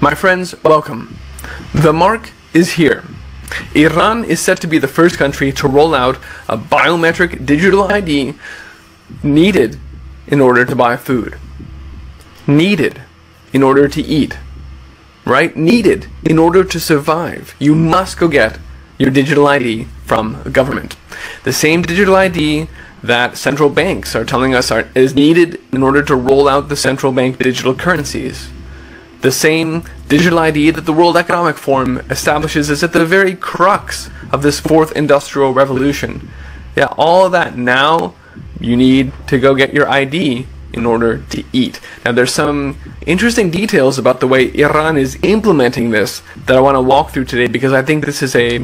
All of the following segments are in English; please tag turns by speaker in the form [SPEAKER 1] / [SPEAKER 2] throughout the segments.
[SPEAKER 1] My friends, welcome. The mark is here. Iran is set to be the first country to roll out a biometric digital ID needed in order to buy food. Needed in order to eat. Right? Needed in order to survive. You must go get your digital ID from the government. The same digital ID that central banks are telling us is needed in order to roll out the central bank digital currencies. The same digital ID that the World Economic Forum establishes is at the very crux of this fourth industrial revolution. Yeah, all of that now, you need to go get your ID in order to eat. Now there's some interesting details about the way Iran is implementing this that I want to walk through today, because I think this is a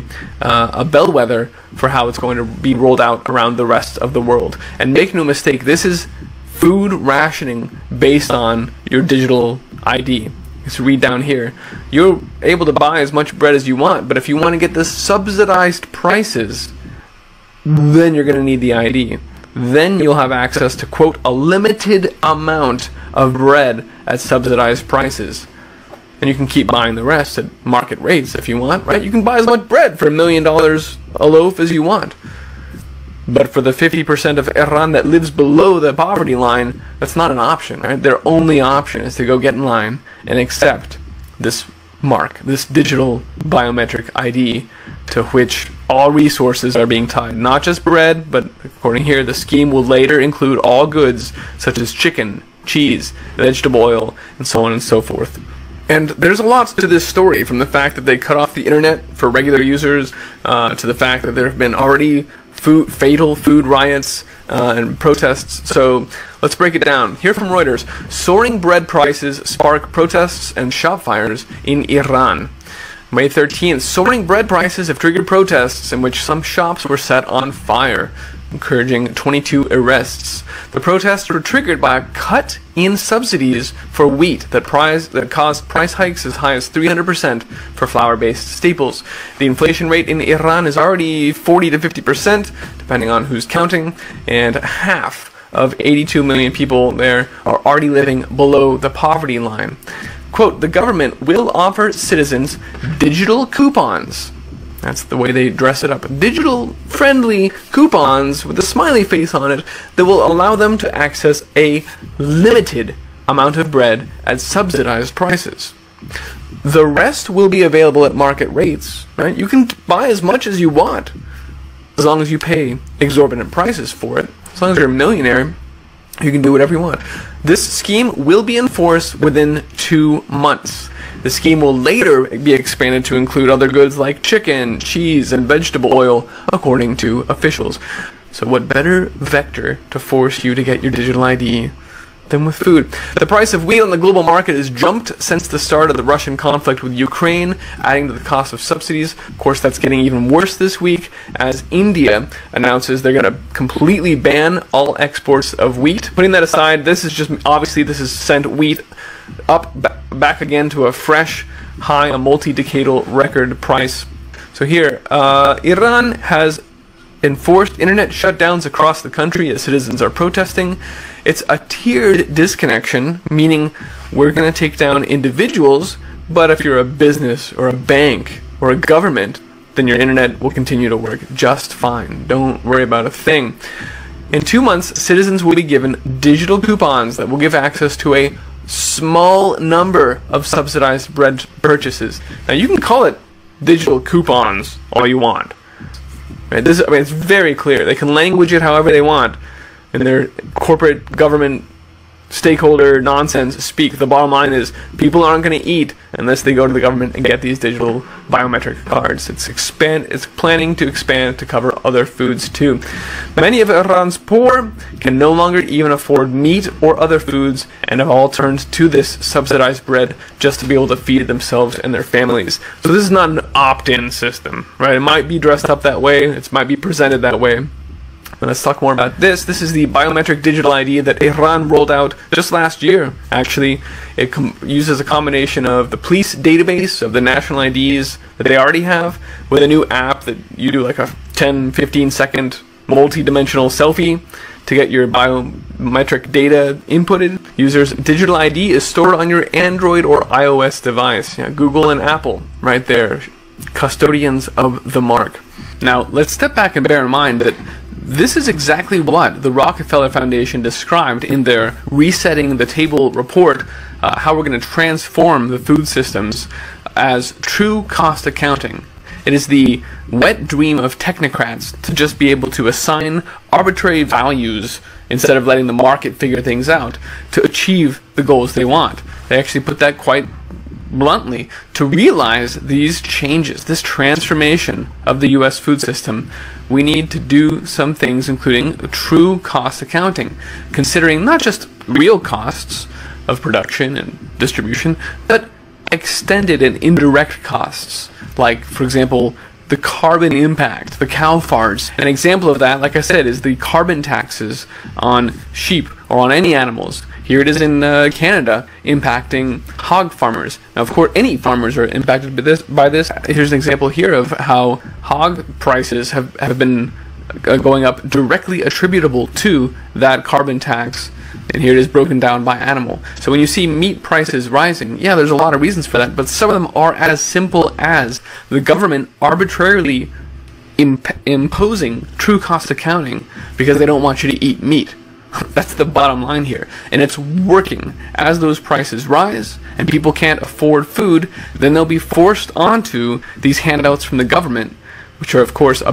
[SPEAKER 1] bellwether for how it's going to be rolled out around the rest of the world. And make no mistake, this is food rationing based on your digital ID. Just read down here. You're able to buy as much bread as you want, but if you want to get the subsidized prices, then you're going to need the ID. Then you'll have access to, quote, a limited amount of bread at subsidized prices. And you can keep buying the rest at market rates if you want, right? You can buy as much bread for $1 million a loaf as you want. But for the 50% of Iran that lives below the poverty line, that's not an option, right? Their only option is to go get in line and accept this mark, this digital biometric ID to which all resources are being tied. Not just bread, but according here, the scheme will later include all goods such as chicken, cheese, vegetable oil, and so on and so forth. And there's a lot to this story, from the fact that they cut off the internet for regular users to the fact that there have been already fatal food riots and protests. So let's break it down. Here from Reuters: soaring bread prices spark protests and shop fires in Iran. May 13th, soaring bread prices have triggered protests in which some shops were set on fire, encouraging 22 arrests. The protests were triggered by a cut in subsidies for wheat that caused price hikes as high as 300% for flour-based staples. The inflation rate in Iran is already 40 to 50%, depending on who's counting, and half of 82 million people there are already living below the poverty line. Quote, the government will offer citizens digital coupons. That's the way they dress it up. Digital-friendly coupons with a smiley face on it that will allow them to access a limited amount of bread at subsidized prices. The rest will be available at market rates, right? You can buy as much as you want, as long as you pay exorbitant prices for it. As long as you're a millionaire, you can do whatever you want. This scheme will be enforced within 2 months. The scheme will later be expanded to include other goods like chicken, cheese, and vegetable oil, according to officials. So what better vector to force you to get your digital ID than with food? The price of wheat on the global market has jumped since the start of the Russian conflict with Ukraine, adding to the cost of subsidies. Of course, that's getting even worse this week as India announces they're going to completely ban all exports of wheat. Putting that aside, this has sent wheat up back again to a fresh high, a multi-decadal record price. So here, Iran has enforced internet shutdowns across the country as citizens are protesting. It's a tiered disconnection, meaning we're going to take down individuals, but if you're a business or a bank or a government, then your internet will continue to work just fine. Don't worry about a thing. In 2 months, citizens will be given digital coupons that will give access to a small number of subsidized bread purchases. Now you can call it digital coupons all you want. Right? It's very clear. They can language it however they want in their corporate government stakeholder nonsense speak. The bottom line is people aren't going to eat unless they go to the government and get these digital biometric cards. It's planning to expand to cover other foods too. Many of Iran's poor can no longer even afford meat or other foods and have all turned to this subsidized bread just to be able to feed themselves and their families. So this is not an opt-in system, right? It might be dressed up that way. It might be presented that way. But let's talk more about this. This is the biometric digital ID that Iran rolled out just last year, actually. It uses a combination of the police database of the national IDs that they already have with a new app that you do like a 10-15 second multi-dimensional selfie to get your biometric data inputted. users' digital ID is stored on your Android or iOS device. Yeah, Google and Apple, right there, custodians of the mark. Now, let's step back and bear in mind that this is exactly what the Rockefeller Foundation described in their Resetting the Table report, how we're going to transform the food systems as true cost accounting. It is the wet dream of technocrats to just be able to assign arbitrary values instead of letting the market figure things out to achieve the goals they want. They actually put that quite bluntly. To realize these changes, this transformation of the US food system, we need to do some things, including true cost accounting, considering not just real costs of production and distribution, but extended and indirect costs, like, for example, the carbon impact, the cow farts. An example of that, like I said, is the carbon taxes on sheep or on any animals. Here it is in Canada, impacting hog farmers. Now, of course, any farmers are impacted by this. Here's an example here of how hog prices have been going up directly attributable to that carbon tax. And here it is broken down by animal. So when you see meat prices rising, yeah, there's a lot of reasons for that, but some of them are as simple as the government arbitrarily imposing true cost accounting because they don't want you to eat meat. That's the bottom line here. And it's working. As those prices rise and people can't afford food, then they'll be forced onto these handouts from the government, which are, of course,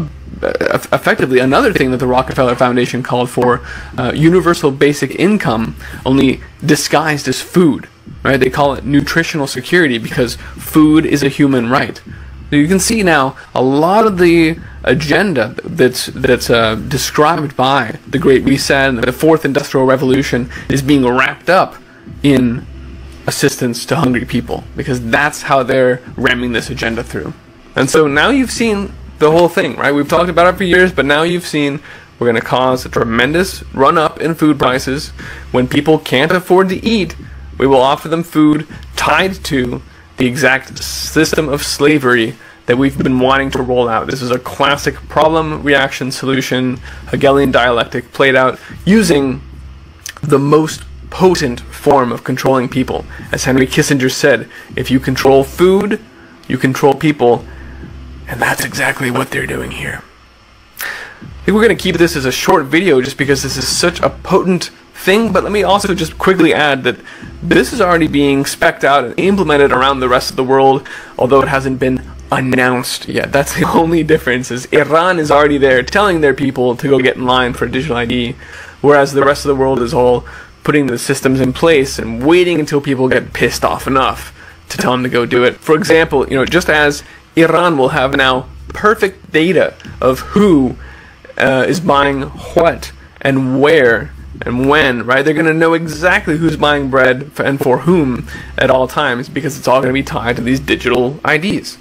[SPEAKER 1] effectively another thing that the Rockefeller Foundation called for, universal basic income, only disguised as food. Right? They call it nutritional security because food is a human right. So you can see now a lot of the agenda that's described by the Great Reset and the Fourth Industrial Revolution is being wrapped up in assistance to hungry people, because that's how they're ramming this agenda through. And so now you've seen the whole thing, right? We've talked about it for years, but now you've seen we're going to cause a tremendous run-up in food prices. When people can't afford to eat, we will offer them food tied to the exact system of slavery that we've been wanting to roll out. This is a classic problem-reaction-solution Hegelian dialectic played out using the most potent form of controlling people. As Henry Kissinger said, if you control food, you control people, and that's exactly what they're doing here. I think we're going to keep this as a short video just because this is such a potent thing, but let me also just quickly add that this is already being spec'd out and implemented around the rest of the world, although it hasn't been announced yet. That's the only difference, is Iran is already there telling their people to go get in line for a digital ID, whereas the rest of the world is all putting the systems in place and waiting until people get pissed off enough to tell them to go do it. For example, just as Iran will have now perfect data of who is buying what and where and when, right? They're going to know exactly who's buying bread and for whom at all times, because it's all going to be tied to these digital IDs.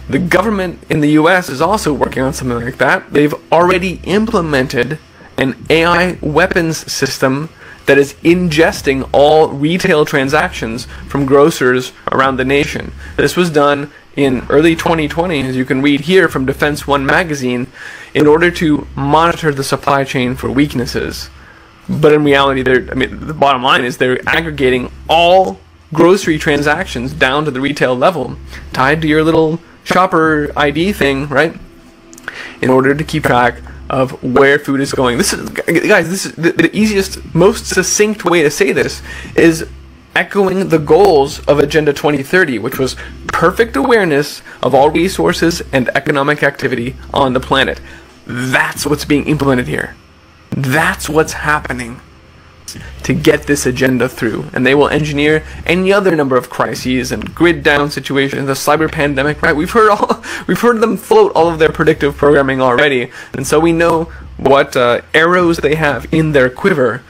[SPEAKER 1] The government in the US is also working on something like that. They've already implemented an AI weapons system that is ingesting all retail transactions from grocers around the nation. This was done in early 2020, as you can read here from Defense One magazine, in order to monitor the supply chain for weaknesses. But in reality, the bottom line is they're aggregating all grocery transactions down to the retail level, tied to your little shopper ID thing, right? In order to keep track of where food is going. This is, guys, this is the easiest, most succinct way to say this is echoing the goals of Agenda 2030, which was perfect awareness of all resources and economic activity on the planet. That's what's being implemented here. That's what's happening to get this agenda through. And they will engineer any other number of crises and grid down situations, the cyber pandemic, right? We've heard them float all of their predictive programming already, and so we know what arrows they have in their quiver.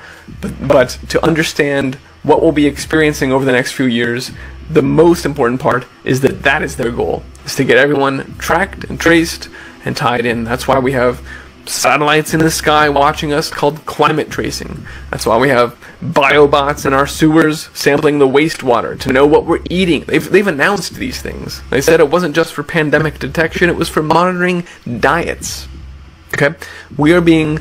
[SPEAKER 1] But to understand what we'll be experiencing over the next few years, the most important part is that that is their goal, is to get everyone tracked and traced and tied in. That's why we have satellites in the sky watching us called climate tracing. That's why we have biobots in our sewers sampling the wastewater to know what we're eating. They've announced these things. They said it wasn't just for pandemic detection, it was for monitoring diets. Okay? We are being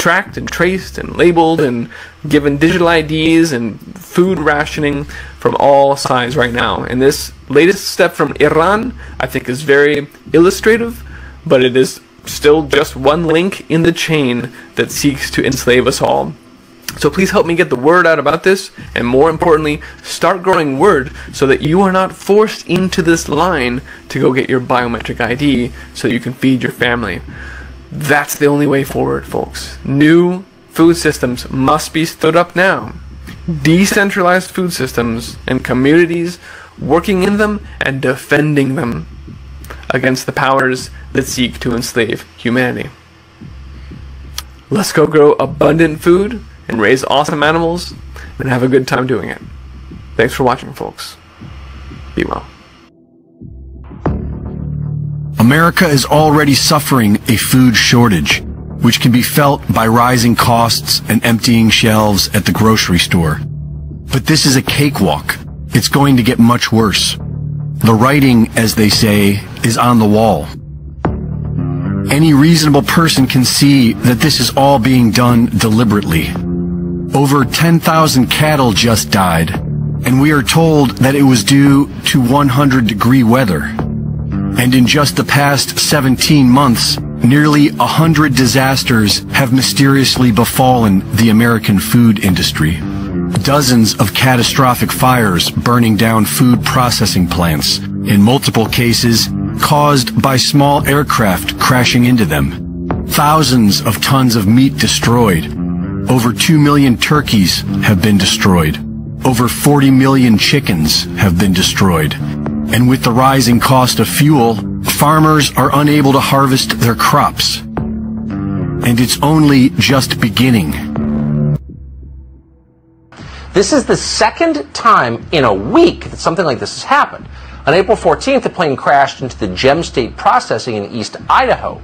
[SPEAKER 1] tracked and traced and labeled and given digital IDs and food rationing from all sides right now. And this latest step from Iran, I think, is very illustrative, but it is still just one link in the chain that seeks to enslave us all. So please help me get the word out about this, and more importantly, start growing word so that you are not forced into this line to go get your biometric ID so that you can feed your family. That's the only way forward, folks. New food systems must be stood up now. Decentralized food systems and communities working in them and defending them against the powers that seek to enslave humanity. Let's go grow abundant food and raise awesome animals and have a good time doing it. Thanks for watching, folks. Be well.
[SPEAKER 2] America is already suffering a food shortage, which can be felt by rising costs and emptying shelves at the grocery store. But this is a cakewalk. It's going to get much worse. The writing, as they say, is on the wall. Any reasonable person can see that this is all being done deliberately. Over 10,000 cattle just died, and we are told that it was due to 100-degree weather. And in just the past 17 months, nearly 100 disasters have mysteriously befallen the American food industry. Dozens of catastrophic fires burning down food processing plants, in multiple cases caused by small aircraft crashing into them. Thousands of tons of meat destroyed. Over 2 million turkeys have been destroyed. Over 40 million chickens have been destroyed. And with the rising cost of fuel, farmers are unable to harvest their crops. And it's only just beginning.
[SPEAKER 3] This is the second time in a week that something like this has happened. On April 14th, a plane crashed into the Gem State Processing in East Idaho.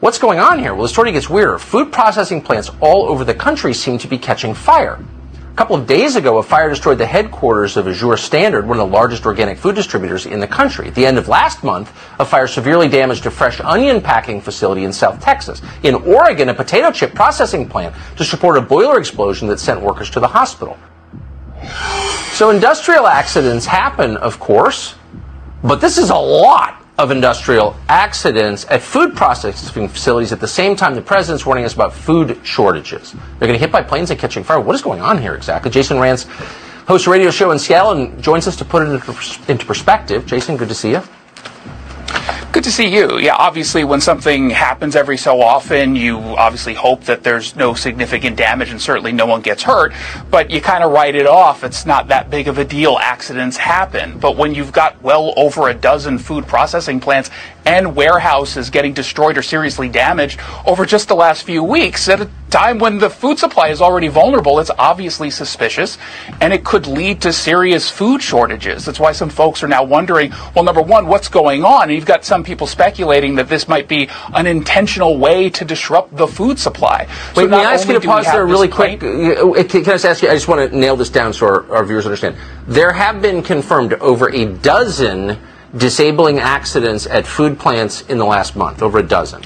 [SPEAKER 3] What's going on here? Well, the story gets weirder. Food processing plants all over the country seem to be catching fire. A couple of days ago, a fire destroyed the headquarters of Azure Standard, one of the largest organic food distributors in the country. At the end of last month, a fire severely damaged a fresh onion packing facility in South Texas. In Oregon, a potato chip processing plant just reported a boiler explosion that sent workers to the hospital. So industrial accidents happen, of course, but this is a lot of industrial accidents at food processing facilities at the same time the president's warning us about food shortages. They're getting hit by planes and catching fire. What is going on here exactly? Jason Rantz hosts a radio show in Seattle and joins us to put it into perspective. Jason, good to see you.
[SPEAKER 4] Good to see you. Yeah, obviously when something happens every so often, you obviously hope that there's no significant damage and certainly no one gets hurt, but you kind of write it off. It's not that big of a deal. Accidents happen. But when you've got well over a dozen food processing plants and warehouses getting destroyed or seriously damaged over just the last few weeks at a time when the food supply is already vulnerable, it's obviously suspicious, and it could lead to serious food shortages. That's why some folks are now wondering, well, number one, what's going on? And you've got some people speculating that this might be an intentional way to disrupt the food supply.
[SPEAKER 3] Wait, may I ask you to pause there really quick? Can I just ask you, I just want to nail this down so our viewers understand. There have been confirmed over a dozen disabling accidents at food plants in the last month, over a dozen.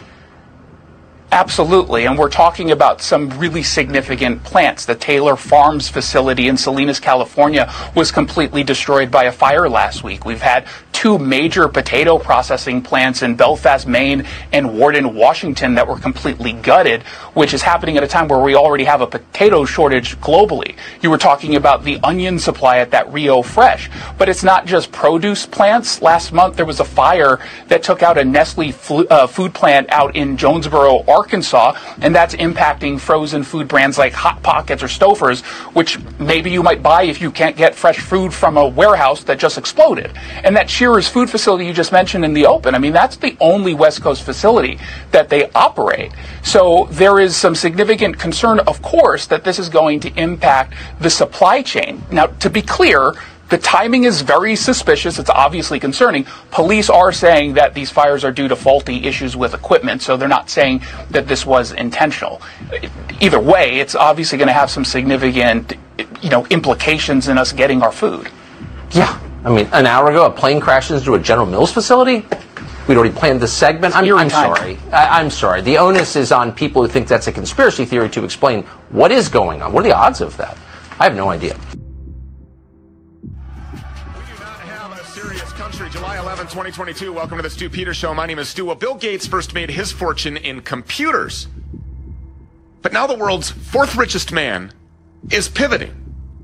[SPEAKER 4] Absolutely, and we're talking about some really significant plants. The Taylor Farms facility in Salinas, California was completely destroyed by a fire last week. We've had two major potato processing plants in Belfast, Maine and Warden, Washington that were completely gutted, which is happening at a time where we already have a potato shortage globally. You were talking about the onion supply at that Rio Fresh, but it's not just produce plants. Last month there was a fire that took out a Nestle food plant out in Jonesboro, Arkansas, and that's impacting frozen food brands like Hot Pockets or Stouffer's, which maybe you might buy if you can't get fresh food from a warehouse that just exploded. And that Shearer's food facility you just mentioned in the open, I mean, that's the only West Coast facility that they operate. So there is some significant concern, of course, that this is going to impact the supply chain. Now, to be clear, the timing is very suspicious. It's obviously concerning. Police are saying that these fires are due to faulty issues with equipment, so they're not saying that this was intentional. Either way, it's obviously going to have some significant, implications in us getting our food.
[SPEAKER 3] Yeah. I mean, an hour ago, a plane crashed into a General Mills facility? we'd already planned this segment. I'm sorry. I'm sorry. The onus is on people who think that's a conspiracy theory to explain what is going on. What are the odds of that? I have no idea.
[SPEAKER 5] July 11, 2022. Welcome to the Stu Peters Show. My name is Stu. Well, Bill Gates first made his fortune in computers. But now the world's fourth richest man is pivoting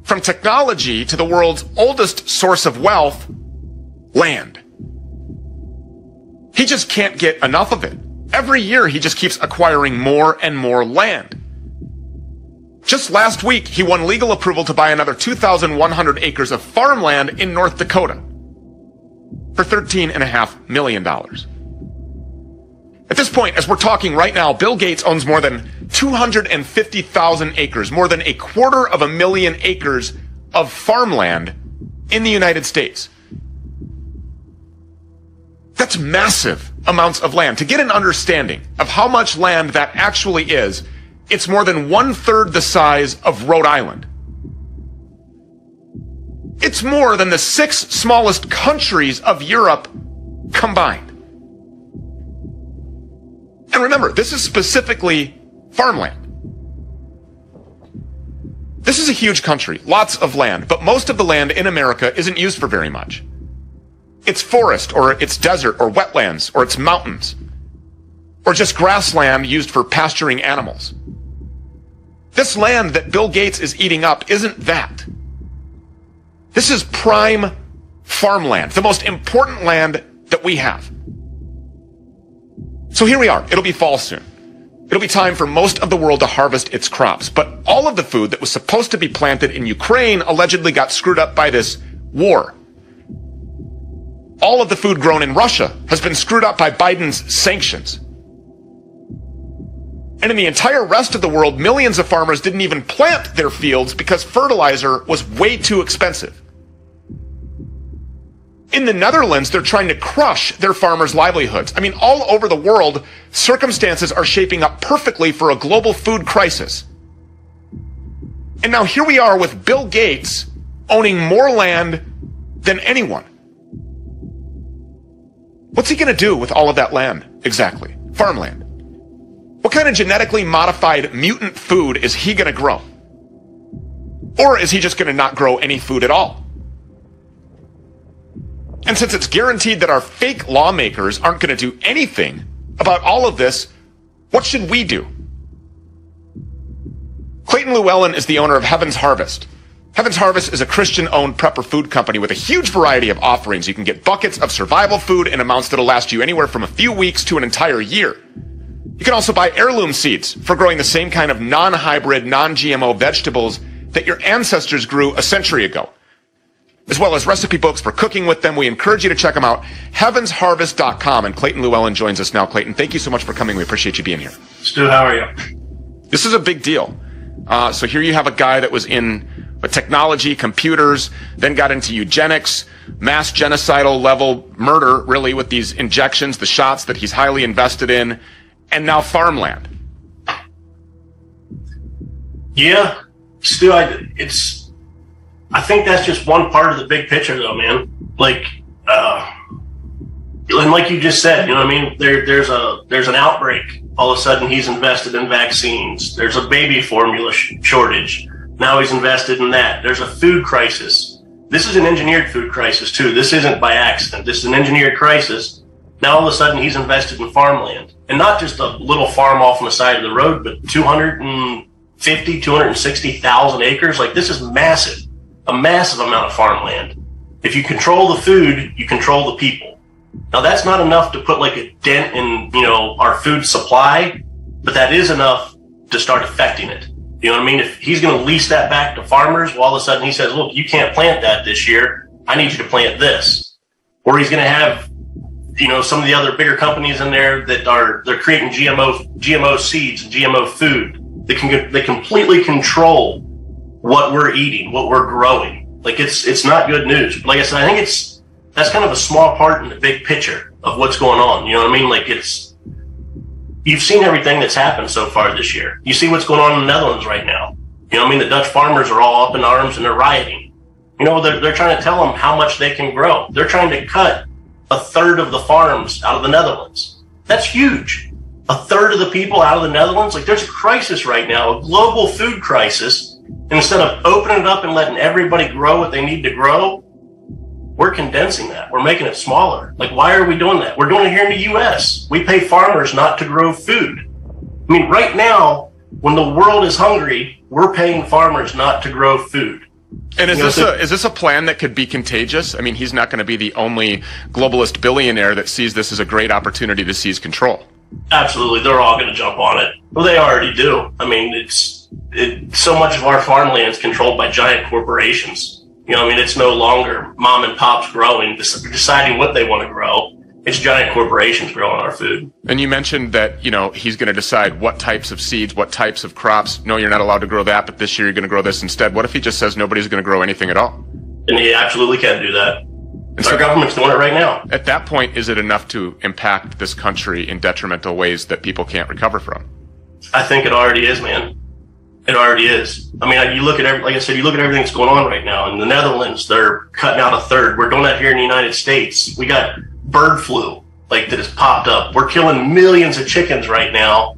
[SPEAKER 5] from technology to the world's oldest source of wealth, land. He just can't get enough of it. Every year he just keeps acquiring more and more land. Just last week, he won legal approval to buy another 2,100 acres of farmland in North Dakota for $13.5 million. At this point, as we're talking right now, Bill Gates owns more than 250,000 acres, more than 250,000 acres of farmland in the United States. That's massive amounts of land. To get an understanding of how much land that actually is, it's more than 1/3 the size of Rhode Island. It's more than the 6 smallest countries of Europe combined. And remember, this is specifically farmland. This is a huge country, lots of land, but most of the land in America isn't used for very much. It's forest, or it's desert, or wetlands, or it's mountains, or just grassland used for pasturing animals. This land that Bill Gates is eating up isn't that. This is prime farmland, the most important land that we have. So here we are. It'll be fall soon. It'll be time for most of the world to harvest its crops. But all of the food that was supposed to be planted in Ukraine allegedly got screwed up by this war. All of the food grown in Russia has been screwed up by Biden's sanctions. And in the entire rest of the world, millions of farmers didn't even plant their fields because fertilizer was way too expensive. In the Netherlands, they're trying to crush their farmers' livelihoods. I mean, all over the world, circumstances are shaping up perfectly for a global food crisis. And now here we are with Bill Gates owning more land than anyone. What's he going to do with all of that land, exactly? Farmland. What kind of genetically modified mutant food is he going to grow? Or is he just going to not grow any food at all? And since it's guaranteed that our fake lawmakers aren't going to do anything about all of this, what should we do? Clayton Llewellyn is the owner of Heaven's Harvest. Heaven's Harvest is a Christian-owned prepper food company with a huge variety of offerings. You can get buckets of survival food in amounts that'll last you anywhere from a few weeks to an entire year. You can also buy heirloom seeds for growing the same kind of non-hybrid, non-GMO vegetables that your ancestors grew a century ago, as well as recipe books for cooking with them. We encourage you to check them out, heavensharvest.com. And Clayton Llewellyn joins us now. Clayton, thank you so much for coming. We appreciate you being here.
[SPEAKER 6] Stu, how are you?
[SPEAKER 5] This is a big deal. So here you have a guy that was in technology, computers, then got into eugenics, mass genocidal level murder, really, with these injections, the shots that he's highly invested in, and now farmland.
[SPEAKER 6] Yeah, Stu, I think that's just one part of the big picture, though, man. Like, and like you just said, you know what I mean? There's an outbreak. All of a sudden, he's invested in vaccines. There's a baby formula shortage. Now he's invested in that. There's a food crisis. This is an engineered food crisis, too. This isn't by accident. This is an engineered crisis. Now all of a sudden, he's invested in farmland. And not just a little farm off on the side of the road, but 260,000 acres. Like, this is massive. A massive amount of farmland. If you control the food, you control the people. Now, that's not enough to put like a dent in, our food supply, but that is enough to start affecting it. You know what I mean? If he's going to lease that back to farmers, well, all of a sudden he says, look, you can't plant that this year. I need you to plant this. Or he's going to have, some of the other bigger companies in there that they're creating GMO seeds and GMO food that completely control what we're eating, what we're growing. Like, it's not good news. But like I said, I think that's kind of a small part in the big picture of what's going on. You know what I mean? Like, you've seen everything that's happened so far this year. You see what's going on in the Netherlands right now. You know what I mean? The Dutch farmers are all up in arms and they're rioting. They're trying to tell them how much they can grow. They're trying to cut a third of the farms out of the Netherlands. That's huge. A third of the people out of the Netherlands. Like, there's a crisis right now, a global food crisis. And instead of opening it up and letting everybody grow what they need to grow, we're condensing that. We're making it smaller. Like, why are we doing that? We're doing it here in the U.S. We pay farmers not to grow food. I mean, right now, when the world is hungry, we're paying farmers not to grow food.
[SPEAKER 5] And is this a plan that could be contagious? I mean, he's not going to be the only globalist billionaire that sees this as a great opportunity to seize control.
[SPEAKER 6] Absolutely. They're all going to jump on it. Well, they already do. I mean, so much of our farmland is controlled by giant corporations. You know, I mean, it's no longer mom and pops growing, deciding what they want to grow. It's giant corporations growing our food. And
[SPEAKER 5] you mentioned that, you know, he's going to decide what types of seeds, what types of crops. No, you're not allowed to grow that, but this year you're going to grow this instead. What if he just says nobody's going to grow anything at all?
[SPEAKER 6] And he absolutely can do that. And our government's doing it right now.
[SPEAKER 5] At that point, is it enough to impact this country in detrimental ways that people can't recover from?
[SPEAKER 6] I think it already is, man. It already is. I mean, you look at like I said, you look at everything that's going on right now. In the Netherlands, they're cutting out a third. We're doing that here in the United States. We got bird flu, like, that has popped up. We're killing millions of chickens right now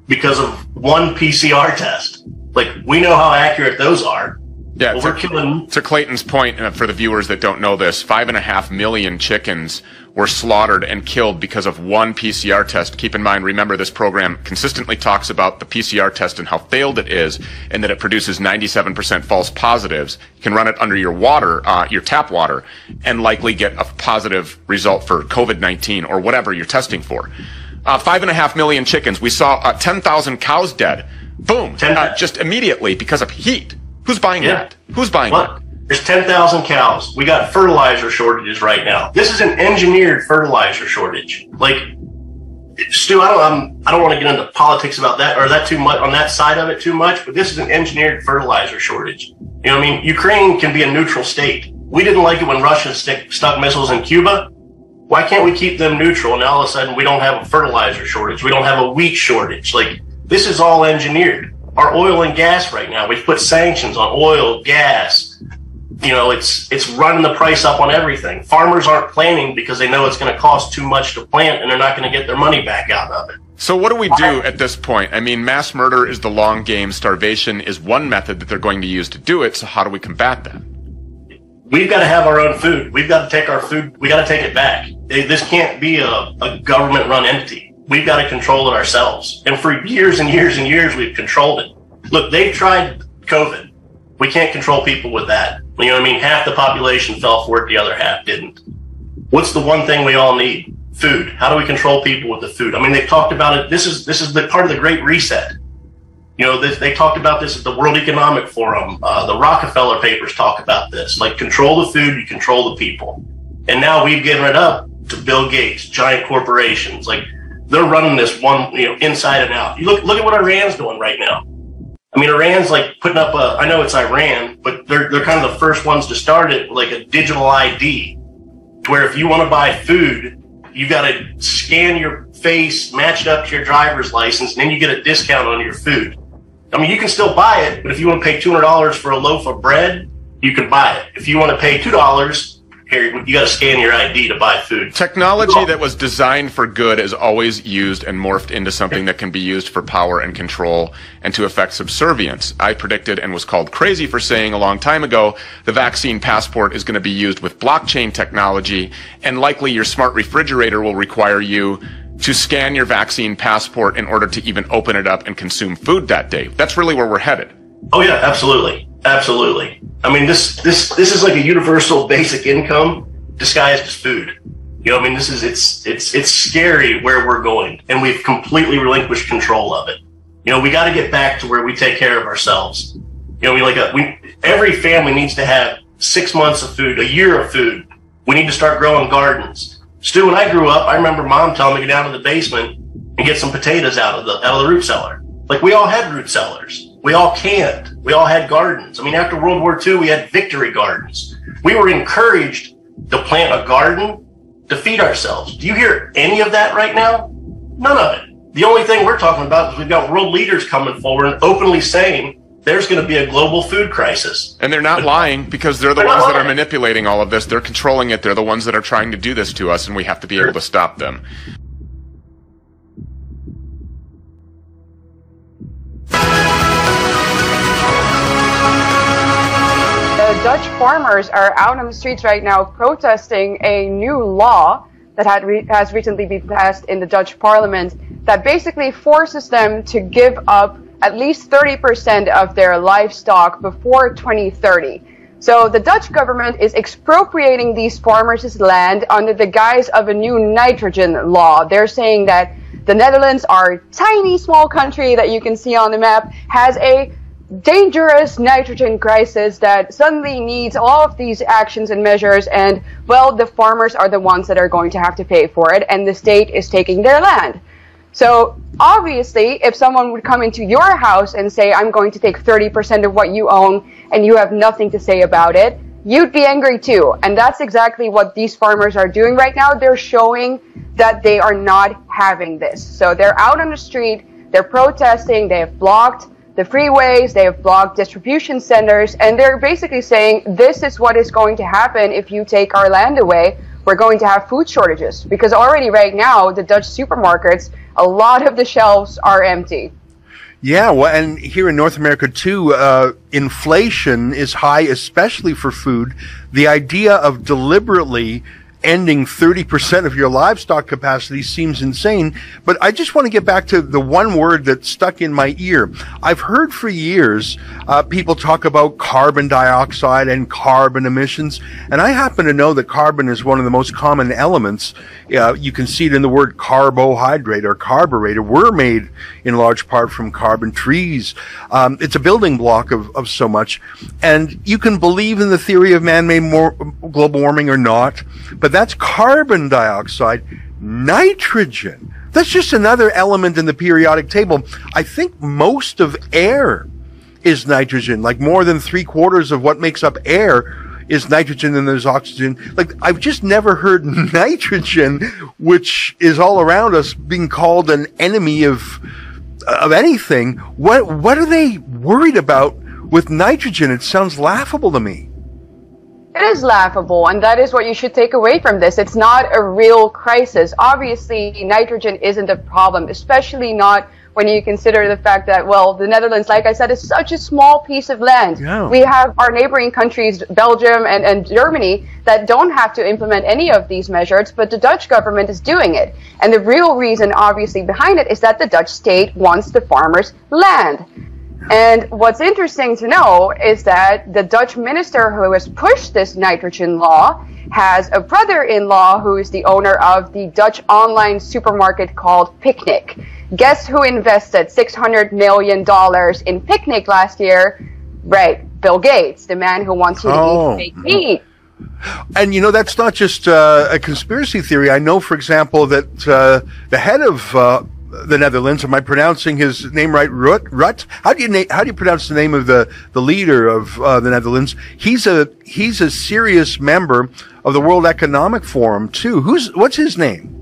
[SPEAKER 6] because of one PCR test. Like, we know how accurate those are.
[SPEAKER 5] Yeah,
[SPEAKER 6] well, we're killing.
[SPEAKER 5] To Clayton's point, for the viewers that don't know this, 5.5 million chickens were slaughtered and killed because of one PCR test. Keep in mind, remember, this program consistently talks about the PCR test and how failed it is, and that it produces 97% false positives. You can run it under your water, your tap water, and likely get a positive result for COVID-19 or whatever you're testing for. 5.5 million chickens. We saw 10,000 cows dead. Boom. Just immediately because of heat. Who's buying that? Who's buying that?
[SPEAKER 6] There's 10,000 cows. We got fertilizer shortages right now. This is an engineered fertilizer shortage. Like, Stu, I don't want to get into politics about that or that too much on that side of it too much, but this is an engineered fertilizer shortage. You know what I mean? Ukraine can be a neutral state. We didn't like it when Russia stuck missiles in Cuba. Why can't we keep them neutral? And all of a sudden we don't have a fertilizer shortage. We don't have a wheat shortage. Like, this is all engineered. Our oil and gas right now, we've put sanctions on oil, gas. You know, it's running the price up on everything. Farmers aren't planting because they know it's going to cost too much to plant and they're not going to get their money back out of it.
[SPEAKER 5] So what do we do at this point? I mean, mass murder is the long game. Starvation is one method that they're going to use to do it. So how do we combat that?
[SPEAKER 6] We've got to have our own food. We've got to take our food. We got to take it back. This can't be a government-run entity. We've got to control it ourselves. And for years and years and years, we've controlled it. Look, they've tried COVID. We can't control people with that. You know what I mean? Half the population fell for it, the other half didn't. What's the one thing we all need? Food. How do we control people with the food? I mean, they've talked about it. This is the part of the Great Reset. You know, they talked about this at the World Economic Forum. The Rockefeller papers talk about this. Like, control the food, you control the people. And now we've given it up to Bill Gates, giant corporations. Like, they're running this one, you know, inside and out. You look at what Iran's doing right now. I mean, Iran's like putting up I know it's Iran, but they're kind of the first ones to start it, like a digital ID, where if you want to buy food, you got to scan your face, match it up to your driver's license, and then you get a discount on your food. I mean, you can still buy it, but if you want to pay $200 for a loaf of bread, you can buy it. If you want to pay $2, here, you got to scan your ID to buy food.
[SPEAKER 5] Technology that was designed for good is always used and morphed into something that can be used for power and control and to affect subservience. I predicted and was called crazy for saying a long time ago the vaccine passport is going to be used with blockchain technology, and likely your smart refrigerator will require you to scan your vaccine passport in order to even open it up and consume food that day. That's really where we're headed.
[SPEAKER 6] Oh yeah, absolutely. Absolutely. I mean, this is like a universal basic income disguised as food. You know, I mean, it's scary where we're going, and we've completely relinquished control of it. You know, we got to get back to where we take care of ourselves. You know, every family needs to have 6 months of food, a year of food. We need to start growing gardens. Stu, when I grew up, I remember Mom telling me to go down to the basement and get some potatoes out of the root cellar. Like, we all had root cellars. We all canned. We all had gardens. I mean, after World War II, we had victory gardens. We were encouraged to plant a garden to feed ourselves. Do you hear any of that right now? None of it. The only thing we're talking about is we've got world leaders coming forward and openly saying there's going to be a global food crisis.
[SPEAKER 5] And they're not lying, because they're the ones that are manipulating all of this. They're controlling it. They're the ones that are trying to do this to us, and we have to be able to stop them.
[SPEAKER 7] The Dutch farmers are out on the streets right now protesting a new law that has recently been passed in the Dutch parliament that basically forces them to give up at least 30% of their livestock before 2030. So the Dutch government is expropriating these farmers' land under the guise of a new nitrogen law. They're saying that the Netherlands, our tiny small country that you can see on the map, has a dangerous nitrogen crisis that suddenly needs all of these actions and measures, and, well, the farmers are the ones that are going to have to pay for it, and the state is taking their land. So, obviously, if someone would come into your house and say, I'm going to take 30% of what you own, and you have nothing to say about it, you'd be angry too. And that's exactly what these farmers are doing right now. They're showing that they are not having this. So they're out on the street, they're protesting, they have blocked the freeways, they have blocked distribution centers, and they're basically saying, this is what is going to happen if you take our land away. We're going to have food shortages, because already right now, the Dutch supermarkets, a lot of the shelves are empty.
[SPEAKER 8] Yeah, well, and here in North America too, inflation is high, especially for food. The idea of deliberately ending 30% of your livestock capacity seems insane. But I just want to get back to the one word that stuck in my ear. I've heard for years people talk about carbon dioxide and carbon emissions, and I happen to know that carbon is one of the most common elements. You can see it in the word carbohydrate or carburetor. We're made in large part from carbon. Trees, it's a building block of so much. And you can believe in the theory of man-made global warming or not, but that's carbon dioxide. Nitrogen, that's just another element in the periodic table. I think most of air is nitrogen, like more than 3/4 of what makes up air is nitrogen, and there's oxygen. Like, I've just never heard nitrogen, which is all around us, being called an enemy of anything. What are they worried about with nitrogen? It sounds laughable to me.
[SPEAKER 7] It is laughable, and that is what you should take away from this. It's not a real crisis. Obviously, nitrogen isn't a problem, especially not when you consider the fact that, well, the Netherlands, like I said, is such a small piece of land. Yeah. We have our neighboring countries, Belgium and Germany, that don't have to implement any of these measures, but the Dutch government is doing it. And the real reason, obviously, behind it is that the Dutch state wants the farmers' land. And what's interesting to know is that the Dutch minister who has pushed this nitrogen law has a brother-in-law who is the owner of the Dutch online supermarket called Picnic. Guess who invested $600 million in Picnic last year? Right, Bill Gates, the man who wants you to eat fake meat.
[SPEAKER 8] And, you know, that's not just a conspiracy theory. I know, for example, that the head of the Netherlands, am I pronouncing his name right? Rutte? How do you pronounce the name of the leader of the Netherlands? He's a serious member of the World Economic Forum too. What's his name?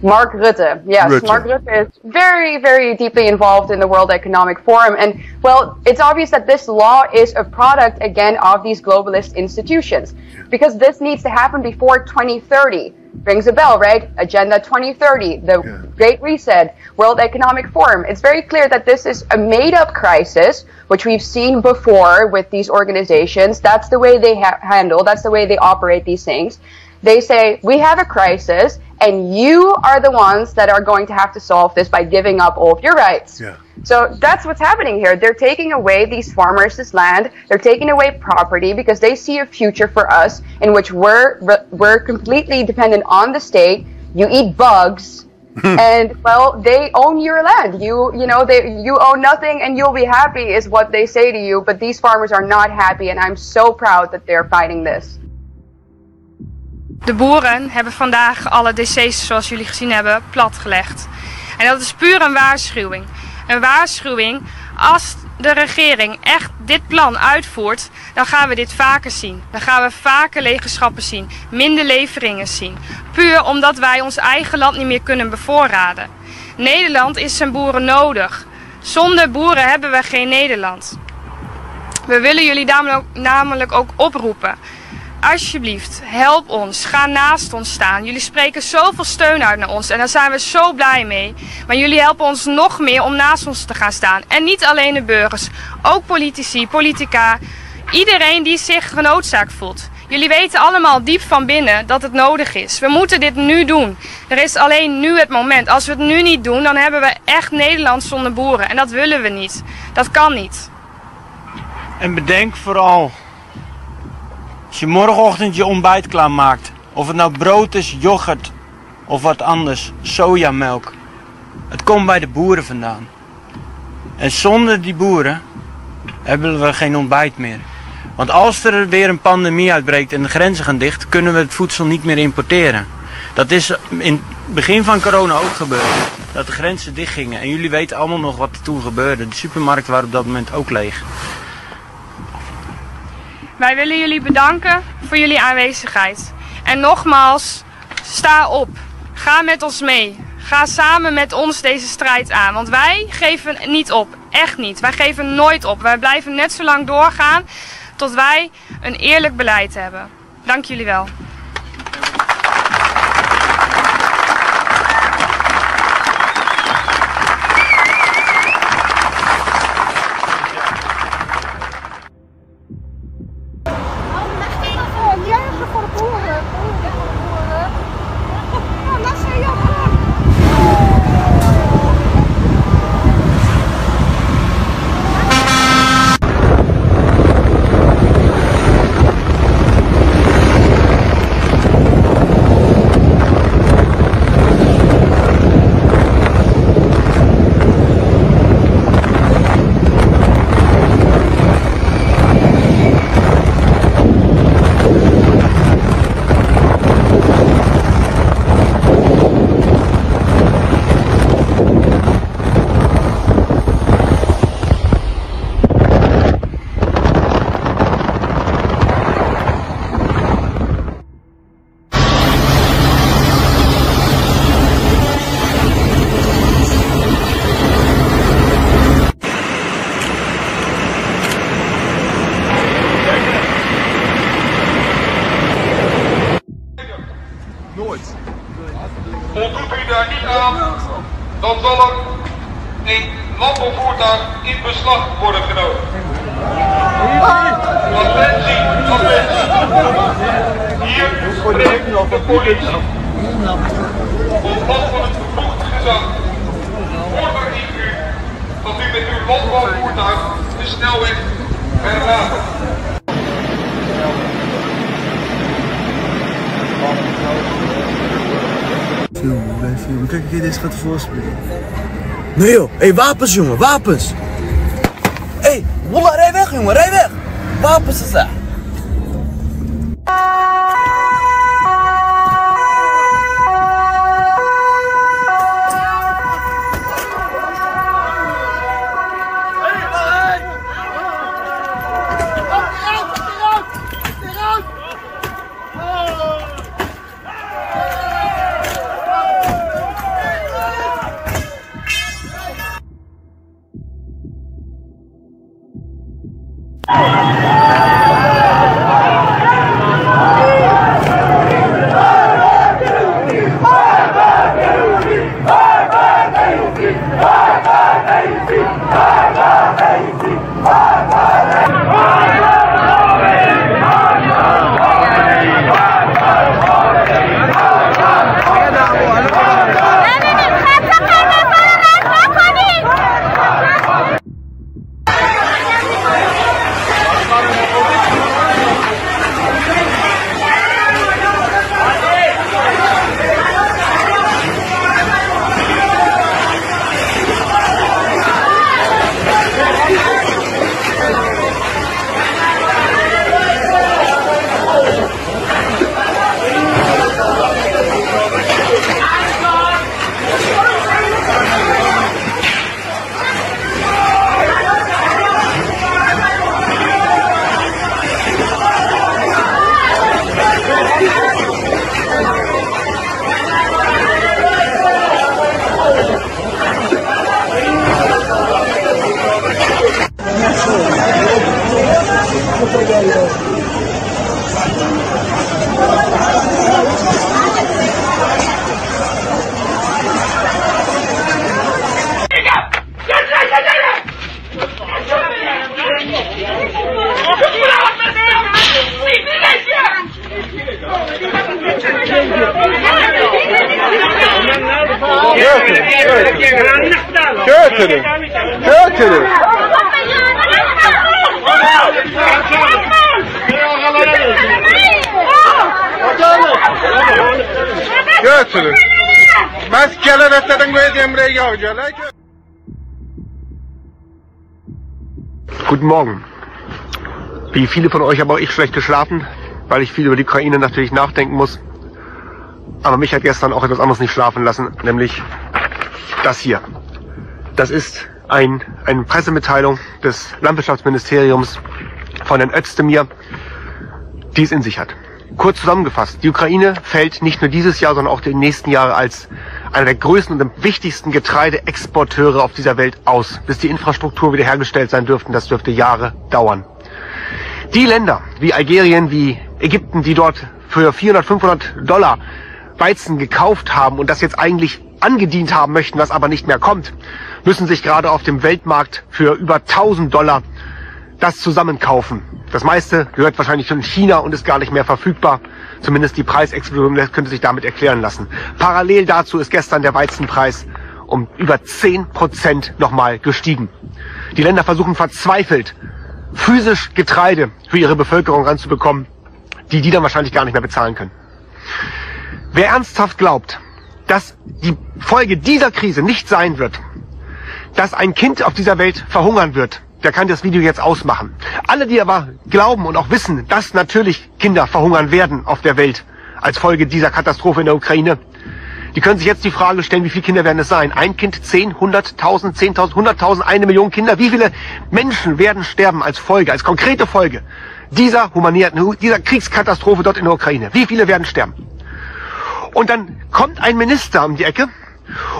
[SPEAKER 7] Mark Rutte. Yes, Rutte. Mark Rutte is very, very deeply involved in the World Economic Forum. And, well, it's obvious that this law is a product, again, of these globalist institutions. Because this needs to happen before 2030. Rings a bell, right? Agenda 2030, the Great Reset, World Economic Forum. It's very clear that this is a made-up crisis, which we've seen before with these organizations. That's the way they handle, that's the way they operate these things. They say, we have a crisis, and you are the ones that are going to have to solve this by giving up all of your rights. Yeah. So that's what's happening here. They're taking away these farmers' this land. They're taking away property because they see a future for us in which we're completely dependent on the state. You eat bugs, and, well, they own your land. You own nothing, and you'll be happy is what they say to you. But these farmers are not happy, and I'm so proud that they're fighting this.
[SPEAKER 9] De boeren hebben vandaag alle DC's, zoals jullie gezien hebben, platgelegd. En dat is puur een waarschuwing. Een waarschuwing, als de regering echt dit plan uitvoert, dan gaan we dit vaker zien. Dan gaan we vaker legenschappen zien, minder leveringen zien. Puur omdat wij ons eigen land niet meer kunnen bevoorraden. Nederland is zijn boeren nodig. Zonder boeren hebben we geen Nederland. We willen jullie namelijk ook oproepen. Alsjeblieft, help ons. Ga naast ons staan. Jullie spreken zoveel steun uit naar ons en daar zijn we zo blij mee. Maar jullie helpen ons nog meer om naast ons te gaan staan. En niet alleen de burgers, ook politici, politica, iedereen die zich genoodzaakt voelt. Jullie weten allemaal diep van binnen dat het nodig is. We moeten dit nu doen. Er is alleen nu het moment. Als we het nu niet doen, dan hebben we echt Nederland zonder boeren. En dat willen we niet. Dat kan niet.
[SPEAKER 10] En bedenk vooral, als je morgenochtend je ontbijt klaarmaakt, of het nou brood is, yoghurt of wat anders, sojamelk. Het komt bij de boeren vandaan. En zonder die boeren hebben we geen ontbijt meer. Want als er weer een pandemie uitbreekt en de grenzen gaan dicht, kunnen we het voedsel niet meer importeren. Dat is in het begin van corona ook gebeurd. Dat de grenzen dicht gingen. En jullie weten allemaal nog wat er toen gebeurde. De supermarkten waren op dat moment ook leeg.
[SPEAKER 9] Wij willen jullie bedanken voor jullie aanwezigheid. En nogmaals, sta op. Ga met ons mee. Ga samen met ons deze strijd aan. Want wij geven niet op. Echt niet. Wij geven nooit op. Wij blijven net zo lang doorgaan tot wij een eerlijk beleid hebben. Dank jullie wel.
[SPEAKER 11] Voldoet u daar niet aan, dan zal er een landbouwvoertuig in beslag worden genomen. Attentie, attentie. Hier spreekt de politie. Op last van het bevoegd gezag vordert u dat u met uw landbouwvoertuig de snelweg verlaat.
[SPEAKER 12] Filmen. Kijk, deze gaat voorspelen. Nee joh, hé, wapens jongen, wapens! Hé, wallah, rij weg jongen, rij weg! Wapens is daar!
[SPEAKER 13] Guten Morgen. Wie viele von euch habe auch ich schlecht geschlafen, weil ich viel über die Ukraine natürlich nachdenken muss. Aber mich hat gestern auch etwas anderes nicht schlafen lassen, nämlich das hier. Das ist eine Pressemitteilung des Landwirtschaftsministeriums von Herrn Özdemir, die es in sich hat. Kurz zusammengefasst, die Ukraine fällt nicht nur dieses Jahr, sondern auch die nächsten Jahre als einer der größten und wichtigsten Getreideexporteure auf dieser Welt aus. Bis die Infrastruktur wiederhergestellt sein dürften, das dürfte Jahre dauern. Die Länder wie Algerien, wie Ägypten, die dort für 400, 500 Dollar Weizen gekauft haben und das jetzt eigentlich angedient haben möchten, was aber nicht mehr kommt, müssen sich gerade auf dem Weltmarkt für über 1000 Dollar das zusammenkaufen. Das meiste gehört wahrscheinlich von China und ist gar nicht mehr verfügbar. Zumindest die Preisexplosion könnte sich damit erklären lassen. Parallel dazu ist gestern der Weizenpreis um über 10% nochmal gestiegen. Die Länder versuchen verzweifelt, physisch Getreide für ihre Bevölkerung ranzubekommen, die dann wahrscheinlich gar nicht mehr bezahlen können. Wer ernsthaft glaubt, dass die Folge dieser Krise nicht sein wird, dass ein Kind auf dieser Welt verhungern wird, der kann das Video jetzt ausmachen. Alle, die aber glauben und auch wissen, dass natürlich Kinder verhungern werden auf der Welt als Folge dieser Katastrophe in der Ukraine, die können sich jetzt die Frage stellen, wie viele Kinder werden es sein? Ein Kind, 10, 100.000, 10.000, 100.000, 1 Million Kinder? Wie viele Menschen werden sterben als Folge, als konkrete Folge dieser Kriegskatastrophe dort in der Ukraine? Wie viele werden sterben? Und dann kommt ein Minister um die Ecke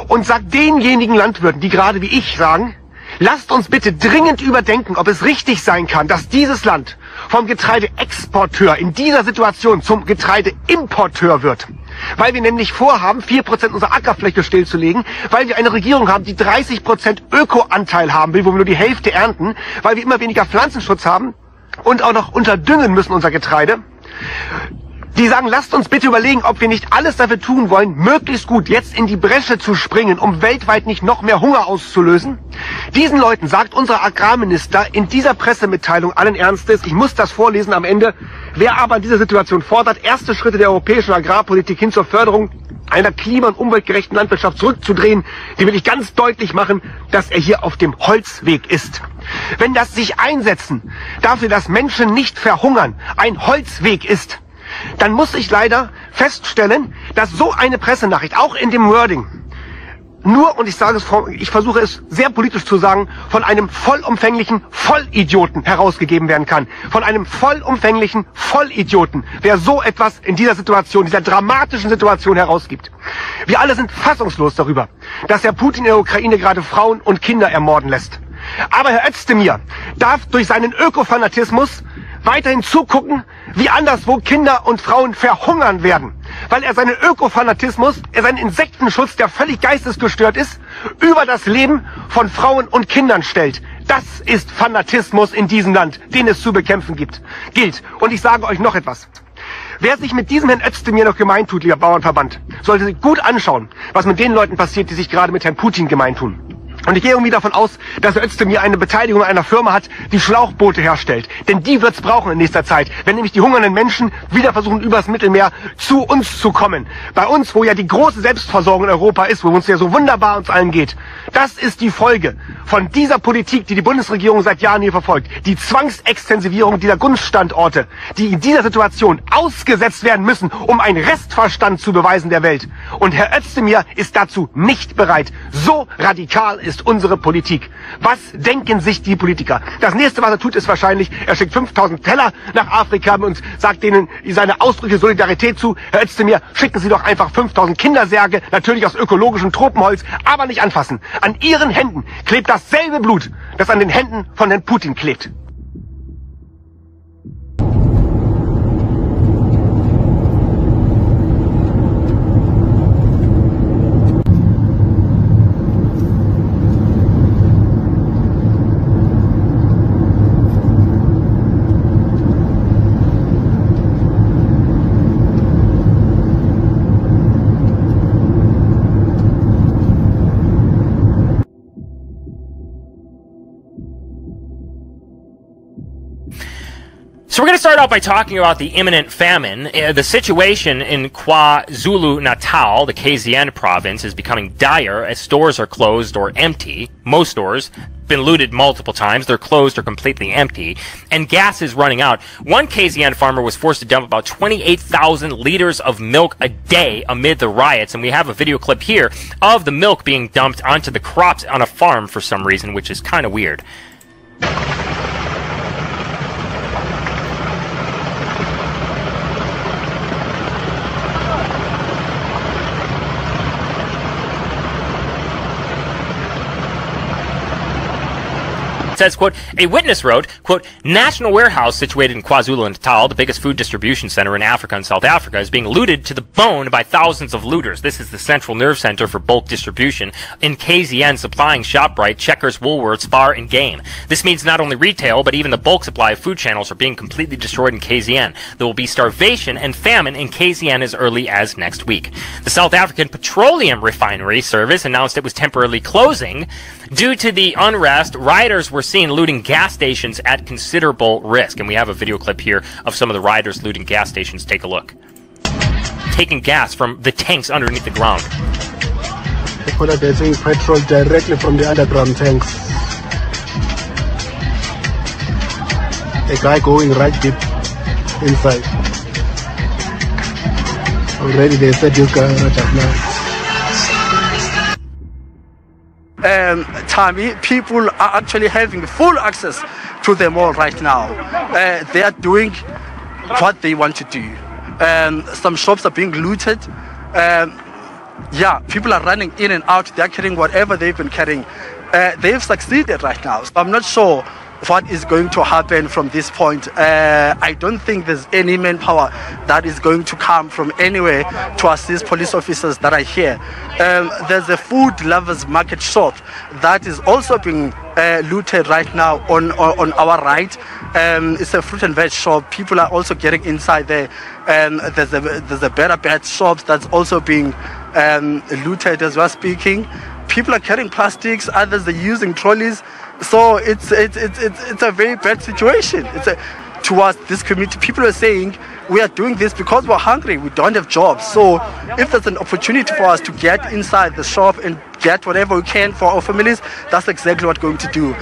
[SPEAKER 13] und sagt denjenigen Landwirten, die gerade wie ich sagen, lasst uns bitte dringend überdenken, ob es richtig sein kann, dass dieses Land vom Getreideexporteur in dieser Situation zum Getreideimporteur wird. Weil wir nämlich vorhaben, 4% unserer Ackerfläche stillzulegen, weil wir eine Regierung haben, die 30% Ökoanteil haben will, wo wir nur die Hälfte ernten, weil wir immer weniger Pflanzenschutz haben und auch noch unterdüngen müssen unser Getreide. Die sagen, lasst uns bitte überlegen, ob wir nicht alles dafür tun wollen, möglichst gut jetzt in die Bresche zu springen, um weltweit nicht noch mehr Hunger auszulösen. Diesen Leuten sagt unser Agrarminister in dieser Pressemitteilung allen Ernstes, ich muss das vorlesen am Ende, wer aber in dieser Situation fordert, erste Schritte der europäischen Agrarpolitik hin zur Förderung einer klima- und umweltgerechten Landwirtschaft zurückzudrehen, die will ich ganz deutlich machen, dass er hier auf dem Holzweg ist. Wenn das sich einsetzen dafür, dass Menschen nicht verhungern, ein Holzweg ist, dann muss ich leider feststellen, dass so eine Pressenachricht, auch in dem Wording, nur, und ich versuche es sehr politisch zu sagen, von einem vollumfänglichen Vollidioten herausgegeben werden kann. Von einem vollumfänglichen Vollidioten, wer so etwas in dieser Situation, dieser dramatischen Situation herausgibt. Wir alle sind fassungslos darüber, dass Herr Putin in der Ukraine gerade Frauen und Kinder ermorden lässt. Aber Herr Özdemir darf durch seinen Ökofanatismus weiterhin zugucken, wie anderswo Kinder und Frauen verhungern werden. Weil er seinen Ökofanatismus, seinen Insektenschutz, der völlig geistesgestört ist, über das Leben von Frauen und Kindern stellt. Das ist Fanatismus in diesem Land, den es zu bekämpfen gilt. Und ich sage euch noch etwas. Wer sich mit diesem Herrn Özdemir noch gemein tut, lieber Bauernverband, sollte sich gut anschauen, was mit den Leuten passiert, die sich gerade mit Herrn Putin gemein tun. Und ich gehe irgendwie davon aus, dass Herr Özdemir eine Beteiligung an einer Firma hat, die Schlauchboote herstellt. Denn die wird's brauchen in nächster Zeit, wenn nämlich die hungernden Menschen wieder versuchen, übers Mittelmeer zu uns zu kommen. Bei uns, wo ja die große Selbstversorgung in Europa ist, wo uns ja so wunderbar uns allen geht. Das ist die Folge von dieser Politik, die die Bundesregierung seit Jahren hier verfolgt. Die Zwangsextensivierung dieser Gunststandorte, die in dieser Situation ausgesetzt werden müssen, um einen Restverstand zu beweisen der Welt. Und Herr Özdemir ist dazu nicht bereit. So radikal ist unsere Politik. Was denken sich die Politiker? Das nächste, was er tut, ist wahrscheinlich, er schickt 5000 Teller nach Afrika und sagt denen seine ausdrückliche Solidarität zu. Herr Özdemir, schicken Sie doch einfach 5000 Kindersärge, natürlich aus ökologischem Tropenholz, aber nicht anfassen. An Ihren Händen klebt dasselbe Blut, das an den Händen von Herrn Putin klebt.
[SPEAKER 14] start out by talking about the imminent famine. The situation in KwaZulu-Natal, the KZN province, is becoming dire as stores are closed or empty. Most stores been looted multiple times. They're closed or completely empty. And gas is running out. One KZN farmer was forced to dump about 28,000 liters of milk a day amid the riots. And we have a video clip here of the milk being dumped onto the crops on a farm for some reason, which is kind of weird. It says, quote, a witness wrote, quote, National Warehouse situated in KwaZulu-Natal, the biggest food distribution center in Africa and South Africa, is being looted to the bone by thousands of looters. This is the central nerve center for bulk distribution in KZN, supplying ShopRite, Checkers, Woolworths, Spar, and Game. This means not only retail, but even the bulk supply of food channels are being completely destroyed in KZN. There will be starvation and famine in KZN as early as next week. The South African Petroleum Refinery Service announced it was temporarily closing. Due to the unrest, rioters were seen looting gas stations at considerable risk. And we have a video clip here of some of the rioters looting gas stations. Take a look. Taking gas from the tanks underneath the ground.
[SPEAKER 15] People are getting petrol directly from the underground tanks. A guy going right deep inside. Already they said you can right now.
[SPEAKER 16] Tommy, people are actually having full access to the mall right now. They are doing what they want to do. Some shops are being looted. Yeah, people are running in and out. They're carrying whatever they've been carrying. They've succeeded right now. So I'm not sure what is going to happen from this point. I don't think there's any manpower that is going to come from anywhere to assist police officers that are here. There's a food lovers market shop that is also being looted right now on our right. It's a fruit and veg shop. People are also getting inside there. There's a better bed shop that's also being looted as we're speaking. People are carrying plastics, others are using trolleys. So it's a very bad situation. Towards this community, people are saying we are doing this because we're hungry, we don't have jobs. So if there's an opportunity for us to get inside the shop and get whatever we can for our families, that's exactly what we're going to do.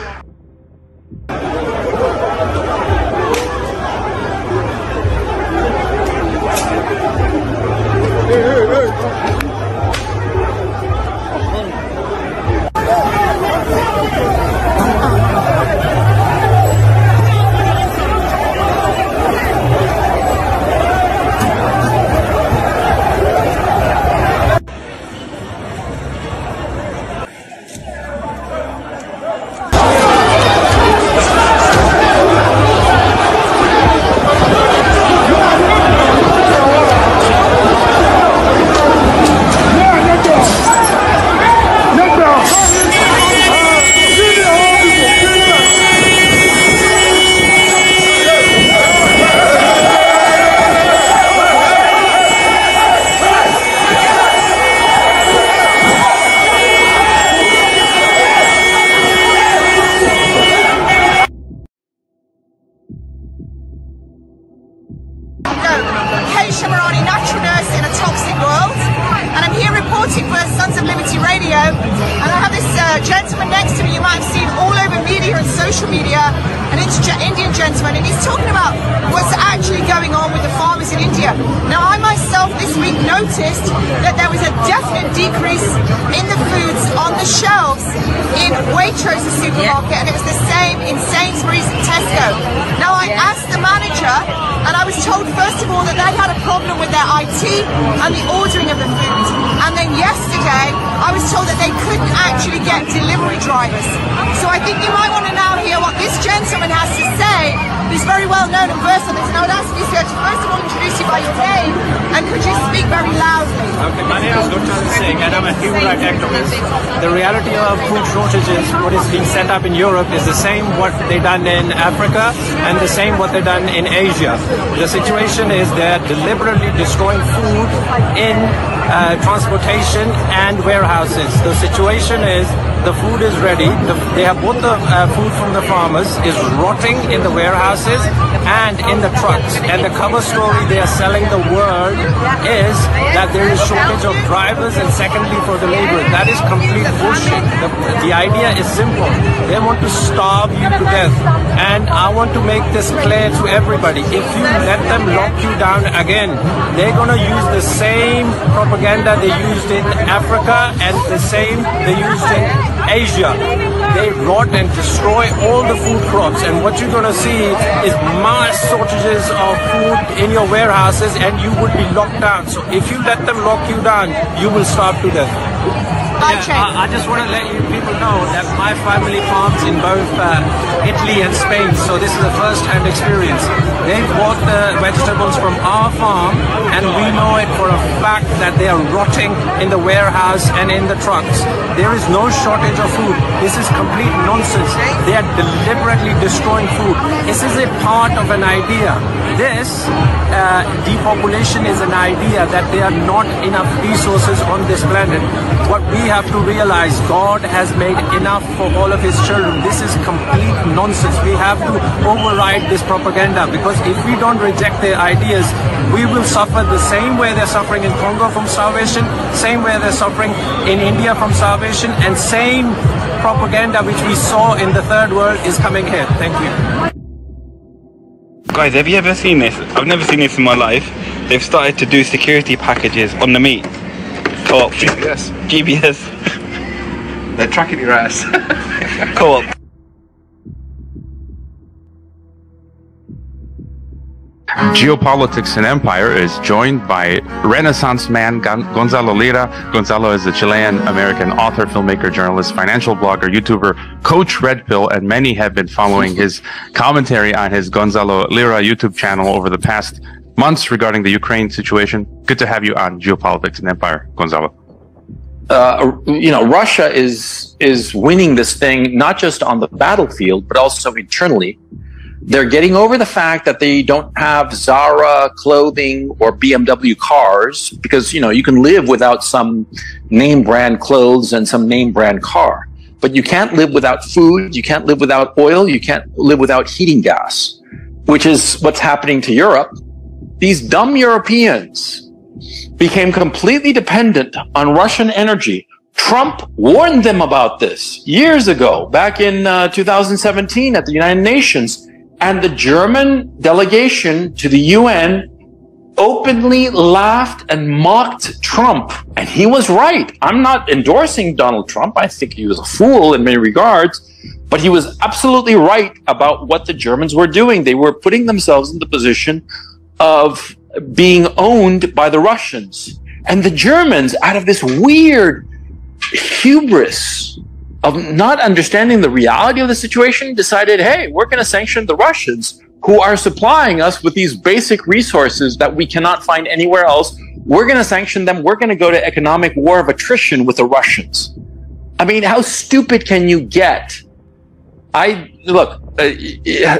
[SPEAKER 17] Indian gentleman, and he's talking about what's actually going on with the farmers in India. Now, I myself this week noticed that there was a definite decrease in the foods on the shelves in Waitrose, the supermarket, and it was the same in Sainsbury's and Tesco. Now, I asked the manager, and I was told, first of all, that they had a problem with their IT and the ordering of the food. And then yesterday, I was told that they couldn't actually get delivery drivers. So I think you might want to now hear what this gentleman has to say. He's very well known and versed on this, and I would ask you, sir, to first of all introduce you by your name, and could you speak very loudly?
[SPEAKER 18] Okay, my name is Dr. Singh, and I'm a human rights activist. The reality of food shortages, what is being set up in Europe, is the same what they done in Africa and the same what they done in Asia. The situation is they're deliberately destroying food in transportation and warehouses. The situation is the food is ready. They have both the food from the farmers is rotting in the warehouses and in the trucks. And the cover story they are selling the world is that there is shortage of drivers and secondly for the laborers. That is complete bullshit. The idea is simple. They want to starve you to death. And I want to make this clear to everybody. If you let them lock you down again, they're going to use the same propaganda they used in Africa and the same they used in Asia. They rot and destroy all the food crops, and what you're going to see is mass shortages of food in your warehouses, and you would be locked down. So if you let them lock you down, you will starve to death. I just want to let you people know that my family farms in both Italy and Spain, so this is a first-hand experience. They've bought the vegetables from our farm, and we know it for a fact that they are rotting in the warehouse and in the trucks. There is no shortage of food. This is complete nonsense. They are deliberately destroying food. This is a part of an idea. This depopulation is an idea that there are not enough resources on this planet. What we have to realize, God has made enough for all of his children. This is complete nonsense. We have to override this propaganda, because if we don't reject their ideas, we will suffer the same way they're suffering in Congo from starvation, same way they're suffering in India from starvation, and same propaganda which we saw in the third world is coming here. Thank you.
[SPEAKER 19] Guys, have you ever seen this? I've never seen this in my life. They've started to do security packages on the meat. Co-op. GBS.
[SPEAKER 20] They're tracking your ass.
[SPEAKER 19] Co-op.
[SPEAKER 21] Geopolitics and Empire is joined by Renaissance man Gonzalo Lira. Gonzalo is a Chilean-American author, filmmaker, journalist, financial blogger, YouTuber, Coach Red Pill, and many have been following his commentary on his Gonzalo Lira YouTube channel over the past months regarding the Ukraine situation. Good to have you on Geopolitics and Empire, Gonzalo.
[SPEAKER 3] You know, Russia is winning this thing not just on the battlefield, but also internally. They're getting over the fact that they don't have Zara clothing or BMW cars, because, you know, you can live without some name brand clothes and some name brand car. But you can't live without food, you can't live without oil, you can't live without heating gas, which is what's happening to Europe. These dumb Europeans became completely dependent on Russian energy. Trump warned them about this years ago, back in 2017 at the United Nations. And the German delegation to the UN openly laughed and mocked Trump. And he was right. I'm not endorsing Donald Trump. I think he was a fool in many regards. But he was absolutely right about what the Germans were doing. They were putting themselves in the position of being owned by the Russians. And the Germans, out of this weird hubris of not understanding the reality of the situation, decided, hey, we're going to sanction the Russians who are supplying us with these basic resources that we cannot find anywhere else. We're going to sanction them. We're going to go to economic war of attrition with the Russians. I mean, how stupid can you get?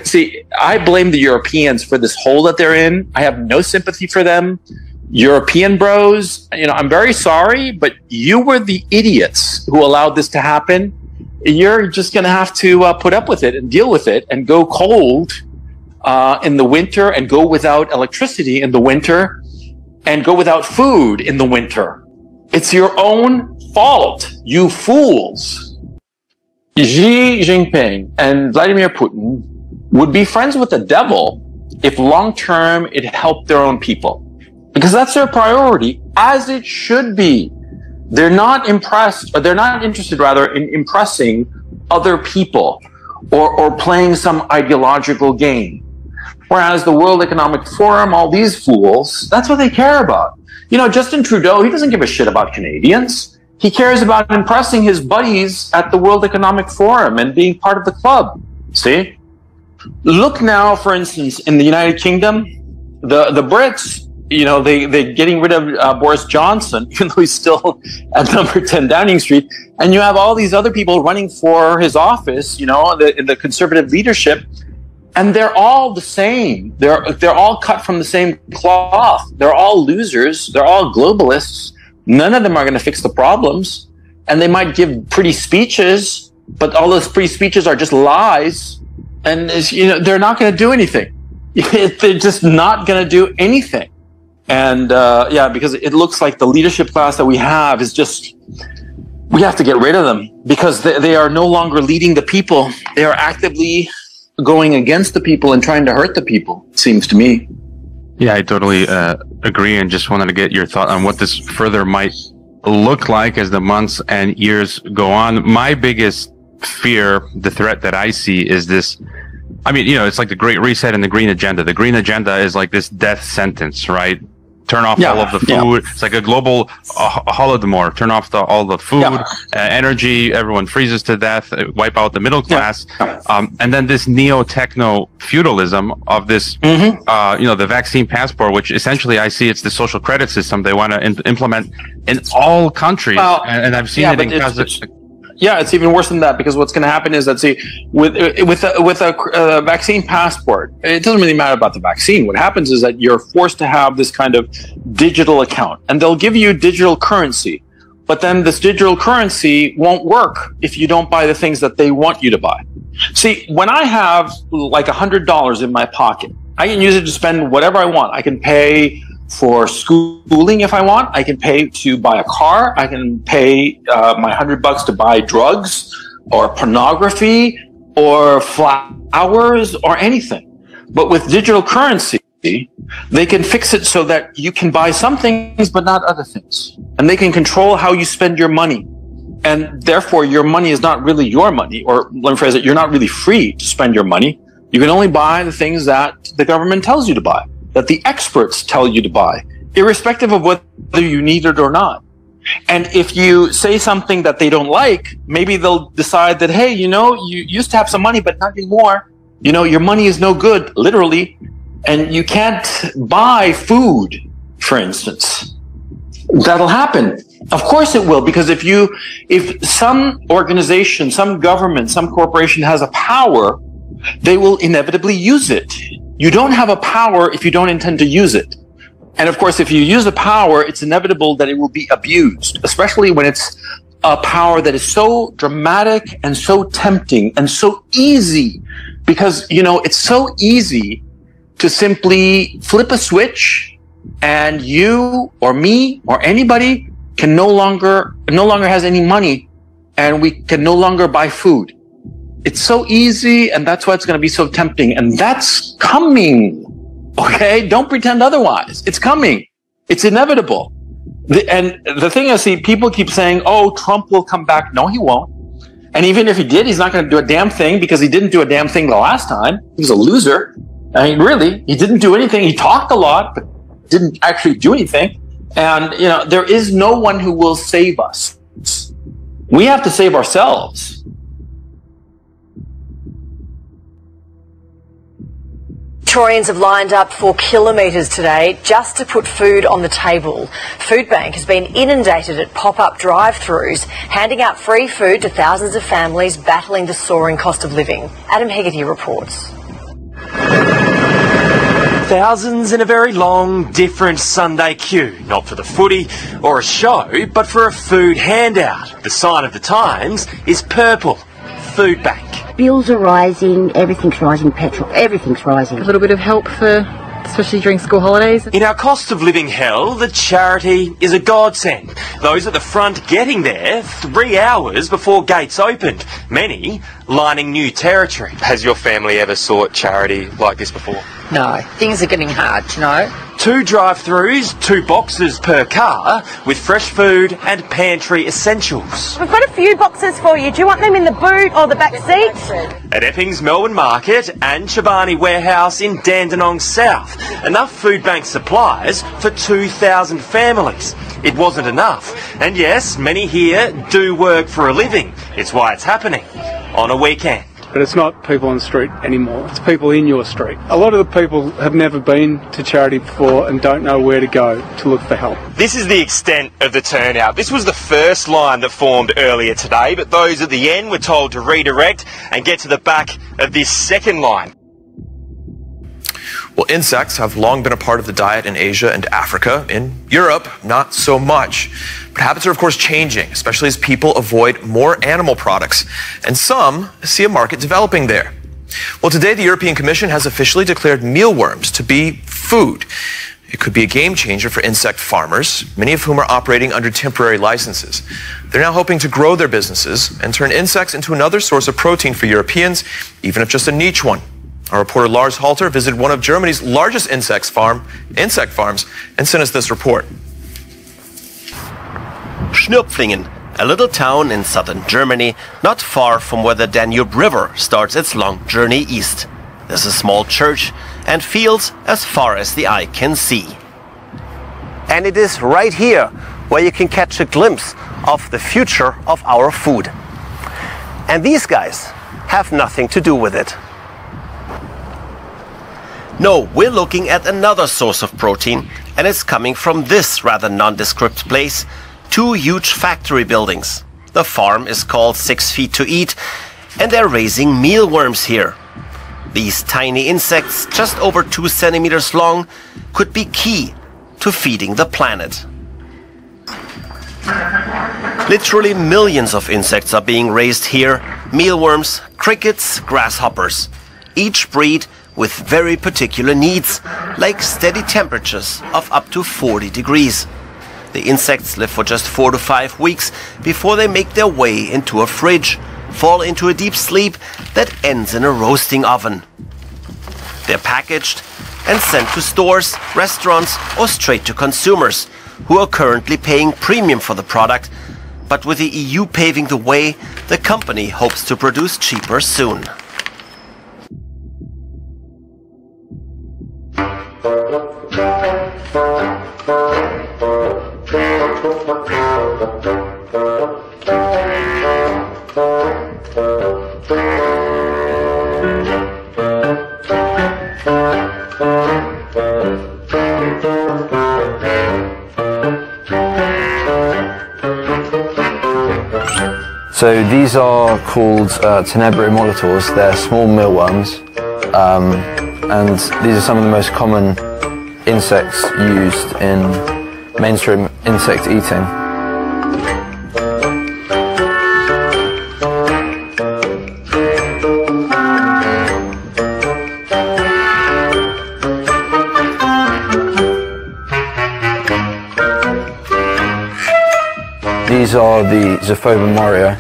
[SPEAKER 3] See, I blame the Europeans for this hole that they're in. I have no sympathy for them. European bros, you know, I'm very sorry, but you were the idiots who allowed this to happen. You're just going to have to put up with it and deal with it and go cold in the winter and go without electricity in the winter and go without food in the winter. It's your own fault, you fools. Xi Jinping and Vladimir Putin would be friends with the devil if long-term it helped their own people. Because that's their priority, as it should be. They're not impressed, or they're not interested, rather, in impressing other people or playing some ideological game. Whereas the World Economic Forum, all these fools, that's what they care about. You know, Justin Trudeau, he doesn't give a shit about Canadians. He cares about impressing his buddies at the World Economic Forum and being part of the club. See? Look now, for instance, in the United Kingdom, the Brits, you know, they're getting rid of Boris Johnson, even though he's still at number 10 Downing Street. And you have all these other people running for his office, you know, in the conservative leadership. And they're all the same. They're all cut from the same cloth. They're all losers. They're all globalists. None of them are going to fix the problems.
[SPEAKER 1] and they might give pretty speeches, but all those pretty speeches are just lies, and they're not going to do anything. They're just not going to do anything. And yeah, because it looks like the leadership class that we have is just, we have to get rid of them, because they are no longer leading the people. They are actively going against the people and trying to hurt the people, it seems to me.
[SPEAKER 21] Yeah, I totally agree, and just wanted to get your thought on what this further might look like as the months and years go on. My biggest fear, the threat that I see, is this. I mean, it's like the Great Reset and the Green Agenda. The Green Agenda is like this death sentence, right? Turn off all of the food. It's like a global Holodomor. Turn off all the food, energy. Everyone freezes to death. Wipe out the middle class. And then this neo-techno feudalism of this, the vaccine passport, which essentially I see it's the social credit system they want to implement in all countries. And I've seen it in Kazakhstan.
[SPEAKER 1] Yeah, it's even worse than that, because what's going to happen is that, see, with a vaccine passport, it doesn't really matter about the vaccine. What happens is that you're forced to have this kind of digital account, and they'll give you digital currency, but then this digital currency won't work if you don't buy the things that they want you to buy. See, when I have like $100 in my pocket, I can use it to spend whatever I want. I can pay for schooling if I want. I can pay to buy a car. I can pay my $100 to buy drugs or pornography or flowers or anything. But with digital currency, they can fix it so that you can buy some things but not other things. And they can control how you spend your money. And therefore, your money is not really your money. Or let me phrase it, you're not really free to spend your money. You can only buy the things that the government tells you to buy, that the experts tell you to buy, irrespective of whether you need it or not. And if you say something that they don't like, maybe they'll decide that, hey, you used to have some money, but not anymore. Your money is no good, literally, and you can't buy food, for instance. That'll happen. Of course it will, because if some organization, some government, some corporation has a power, they will inevitably use it. You don't have a power if you don't intend to use it. And of course, if you use the power, it's inevitable that it will be abused, especially when it's a power that is so dramatic and so tempting and so easy. Because, it's so easy to simply flip a switch and you or me or anybody can no longer has any money, and we can no longer buy food. It's so easy, and that's why it's going to be so tempting. And that's coming. Okay? Don't pretend otherwise. It's coming. It's inevitable. And the thing is, see, people keep saying, oh, Trump will come back. No, he won't. And even if he did, he's not going to do a damn thing, because he didn't do a damn thing the last time. He was a loser. I mean, really, he didn't do anything. He talked a lot, but didn't actually do anything. And, there is no one who will save us. We have to save ourselves.
[SPEAKER 22] Victorians have lined up for kilometres today just to put food on the table. Foodbank has been inundated at pop-up drive-thrus, handing out free food to thousands of families battling the soaring cost of living. Adam Hegarty reports.
[SPEAKER 23] Thousands in a very long, different Sunday queue, not for the footy or a show, but for a food handout. The sign of the times is purple. Foodbank.
[SPEAKER 24] Bills are rising, everything's rising, petrol, everything's rising.
[SPEAKER 25] A little bit of help for, especially during school holidays.
[SPEAKER 23] In our cost of living hell, the charity is a godsend. Those at the front getting there 3 hours before gates opened, many lining new territory. Has your family ever sought charity like this before?
[SPEAKER 24] No, things are getting hard,
[SPEAKER 23] 2 drive-thrus, 2 boxes per car, with fresh food and pantry essentials.
[SPEAKER 26] We've got a few boxes for you. Do you want them in the boot or the back seat?
[SPEAKER 23] At Epping's Melbourne Market and Chobani Warehouse in Dandenong South, enough food bank supplies for 2,000 families. It wasn't enough. And yes, many here do work for a living. It's why it's happening on a weekend.
[SPEAKER 27] But it's not people on the street anymore, it's people in your street. A lot of the people have never been to charity before and don't know where to go to look for help.
[SPEAKER 23] This is the extent of the turnout. This was the first line that formed earlier today, but those at the end were told to redirect and get to the back of this second line.
[SPEAKER 2] Well, insects have long been a part of the diet in Asia and Africa. In Europe, not so much. But habits are, of course, changing, especially as people avoid more animal products. And some see a market developing there. Well, today, the European Commission has officially declared mealworms to be food. It could be a game changer for insect farmers, many of whom are operating under temporary licenses. They're now hoping to grow their businesses and turn insects into another source of protein for Europeans, even if just a niche one. Our reporter Lars Halter visited one of Germany's largest insect farms and sent us this report.
[SPEAKER 4] Schnürpflingen, a little town in southern Germany, not far from where the Danube River starts its long journey east. There's a small church and fields as far as the eye can see. And it is right here where you can catch a glimpse of the future of our food. And these guys have nothing to do with it. No, we're looking at another source of protein, and it's coming from this rather nondescript place. 2 huge factory buildings. The farm is called 6 Feet to Eat, and they're raising mealworms here. These tiny insects, just over 2 centimeters long, could be key to feeding the planet. Literally millions of insects are being raised here. Mealworms, crickets, grasshoppers. Each breed with very particular needs, like steady temperatures of up to 40 degrees. The insects live for just 4 to 5 weeks before they make their way into a fridge, fall into a deep sleep that ends in a roasting oven. They're packaged and sent to stores, restaurants, or straight to consumers, who are currently paying premium for the product. But with the EU paving the way, the company hopes to produce cheaper soon.
[SPEAKER 5] So these are called tenebromolitors. They're small mealworms, and these are some of the most common insects used in mainstream insect eating. These are the Cyfrowy moria.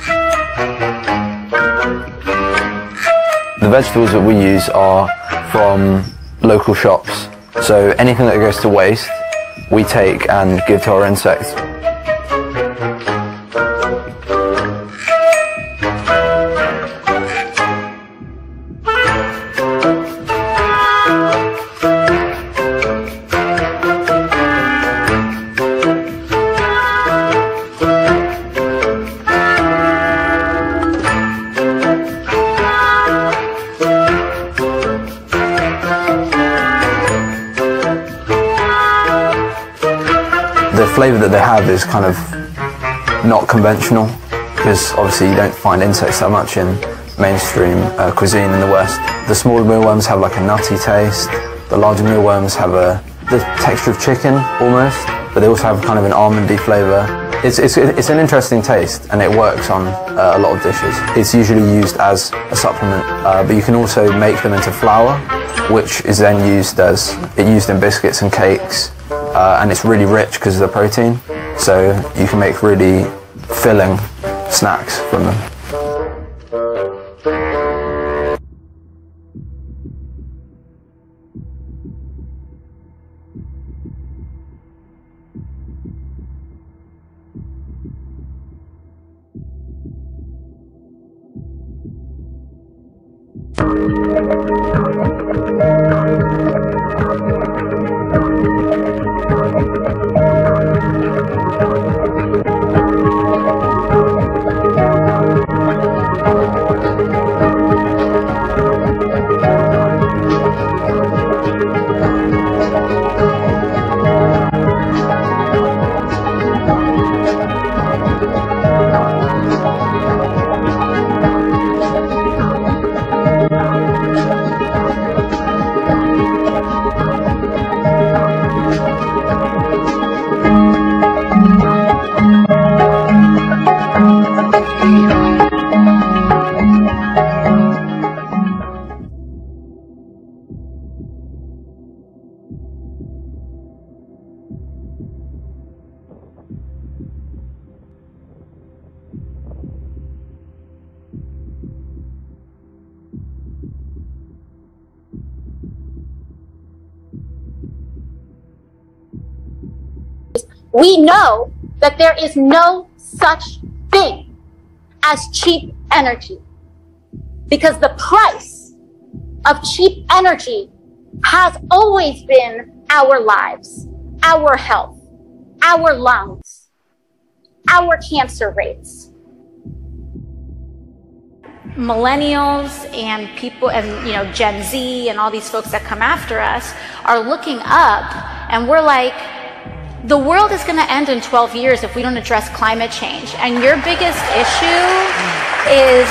[SPEAKER 5] The vegetables that we use are from local shops. So anything that goes to waste, we take and give to our insects. The flavour that they have is kind of not conventional, because obviously you don't find insects that much in mainstream cuisine in the West. The smaller mealworms have like a nutty taste. The larger mealworms have the texture of chicken almost, but they also have kind of an almondy flavour. It's an interesting taste, and it works on a lot of dishes. It's usually used as a supplement, but you can also make them into flour, which is then used in biscuits and cakes. And it's really rich because of the protein, so you can make really filling snacks from them.
[SPEAKER 6] We know that there is no such thing as cheap energy, because the price of cheap energy has always been our lives, our health, our lungs, our cancer rates.
[SPEAKER 7] Millennials and people, and Gen Z and all these folks that come after us are looking up, and we're like, the world is going to end in 12 years if we don't address climate change. And your biggest issue is,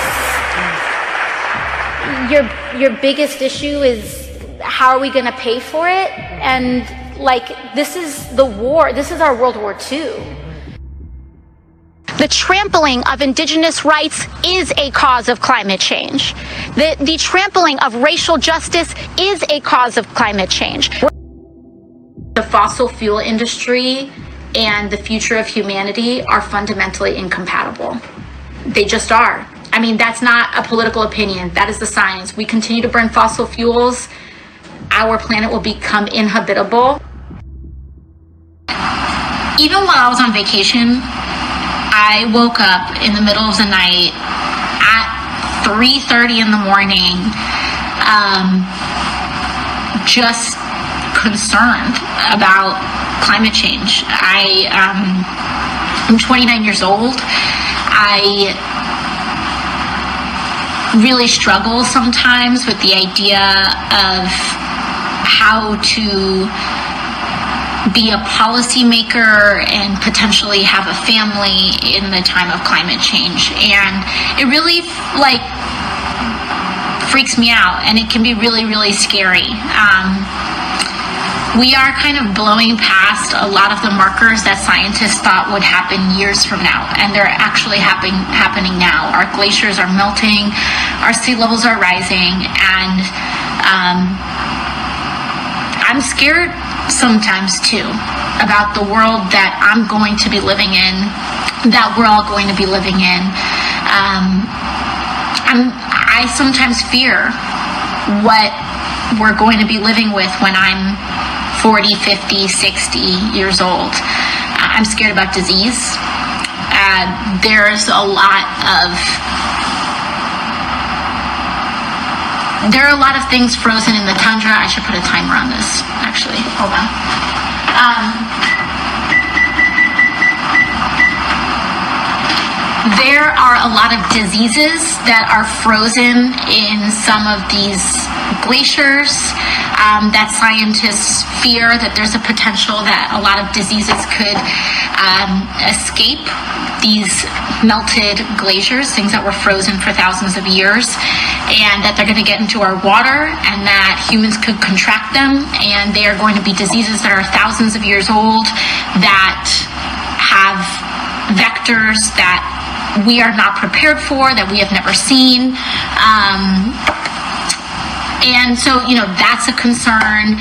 [SPEAKER 7] your biggest issue is, how are we going to pay for it? And like, this is the war, this is our World War II.
[SPEAKER 6] The trampling of indigenous rights is a cause of climate change. The trampling of racial justice is a cause of climate change.
[SPEAKER 7] The fossil fuel industry and the future of humanity are fundamentally incompatible. They just are. I mean, that's not a political opinion. That is the science. We continue to burn fossil fuels, our planet will become inhabitable. Even while I was on vacation, I woke up in the middle of the night at 3:30 in the morning, just concerned about climate change. I'm 29 years old. I really struggle sometimes with the idea of how to be a policymaker and potentially have a family in the time of climate change. And it really freaks me out, and it can be really, really scary. We are kind of blowing past a lot of the markers that scientists thought would happen years from now, and they're actually happening now. Our glaciers are melting, our sea levels are rising, and I'm scared sometimes too about the world that I'm going to be living in, that we're all going to be living in. I sometimes fear what we're going to be living with when I'm 40, 50, 60 years old. I'm scared about disease. There are a lot of things frozen in the tundra. I should put a timer on this, actually. Hold on. There are a lot of diseases that are frozen in some of these glaciers, that scientists fear that there's a potential that a lot of diseases could escape these melted glaciers, things that were frozen for thousands of years, and that they're going to get into our water, and that humans could contract them, and they are going to be diseases that are thousands of years old, that have vectors that we are not prepared for, that we have never seen. And so, that's a concern.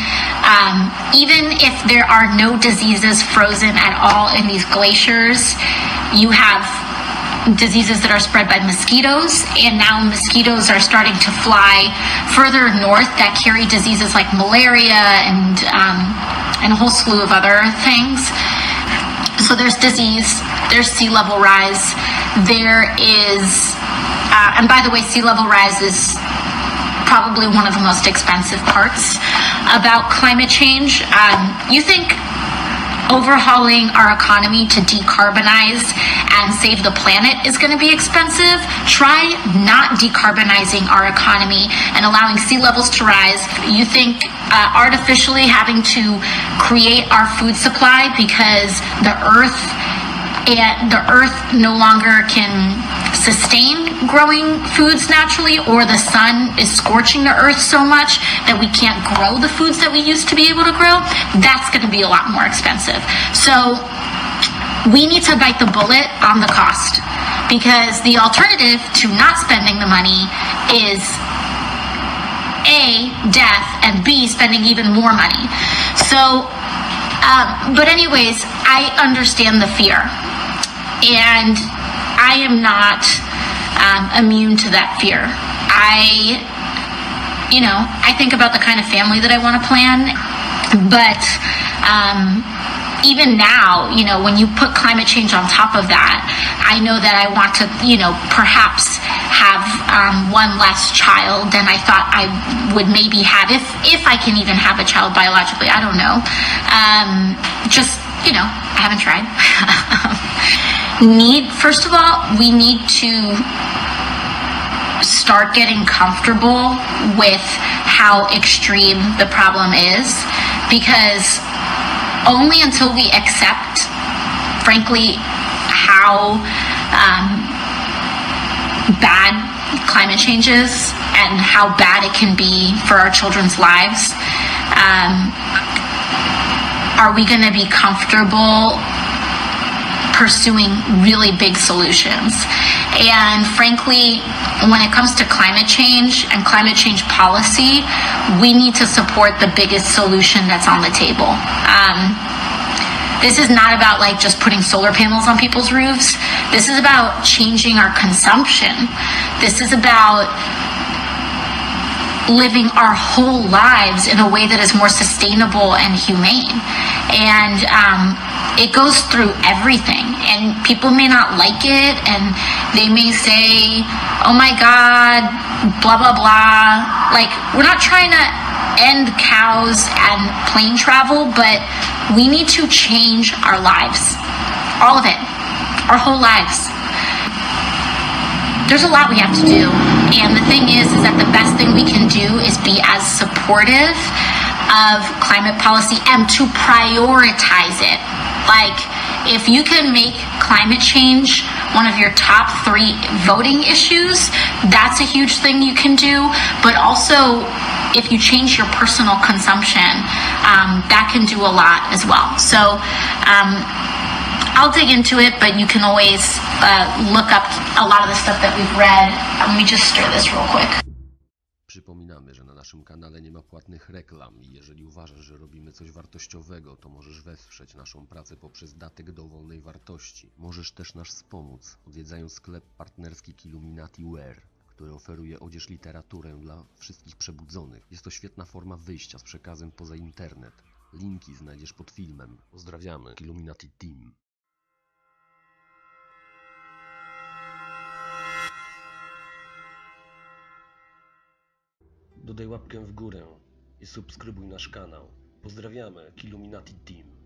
[SPEAKER 7] Even if there are no diseases frozen at all in these glaciers, you have diseases that are spread by mosquitoes, and now mosquitoes are starting to fly further north that carry diseases like malaria and a whole slew of other things. So there's disease, there's sea level rise, there is, and by the way, sea level rise is probably one of the most expensive parts about climate change. You think overhauling our economy to decarbonize and save the planet is going to be expensive? Try not decarbonizing our economy and allowing sea levels to rise. You think artificially having to create our food supply because the earth no longer can sustain growing foods naturally, or the sun is scorching the earth so much that we can't grow the foods that we used to be able to grow, that's going to be a lot more expensive. So we need to bite the bullet on the cost. because the alternative to not spending the money is A, death, and B, spending even more money. So, but anyways, I understand the fear, and I am not immune to that fear. I think about the kind of family that I want to plan, but even now, when you put climate change on top of that, I know that I want to, perhaps have one less child than I thought I would maybe have, if I can even have a child biologically. I don't know. I haven't tried. First of all, we need to start getting comfortable with how extreme the problem is, because only until we accept, frankly, how bad climate change is and how bad it can be for our children's lives, are we going to be comfortable pursuing really big solutions. And frankly, when it comes to climate change and climate change policy, we need to support the biggest solution that's on the table. This is not about just putting solar panels on people's roofs. This is about changing our consumption. This is about living our whole lives in a way that is more sustainable and humane. And it goes through everything, and people may not like it, and they may say, oh my God, blah, blah, blah. We're not trying to end cows and plane travel, but we need to change our lives. All of it. Our whole lives. There's a lot we have to do. And the thing is that the best thing we can do is be as supportive of climate policy and to prioritize it. If you can make climate change one of your top 3 voting issues, that's a huge thing you can do. But also, if you change your personal consumption, that can do a lot as well. So I'll dig into it, but you can always look up a lot of the stuff that we've read. Let me just stir this real quick.
[SPEAKER 8] Przypominamy, że na naszym kanale nie ma płatnych reklam i jeżeli uważasz, że robimy coś wartościowego, to możesz wesprzeć naszą pracę poprzez datek dowolnej wartości. Możesz też nas wspomóc, odwiedzając sklep partnerski KILLUMINATI, który oferuje odzież, literaturę dla wszystkich przebudzonych. Jest to świetna forma wyjścia z przekazem poza internet. Linki znajdziesz pod filmem. Pozdrawiamy, KILLUMINATI Team. Dodaj łapkę w górę i subskrybuj nasz kanał. Pozdrawiamy, KILLUMINATI Team.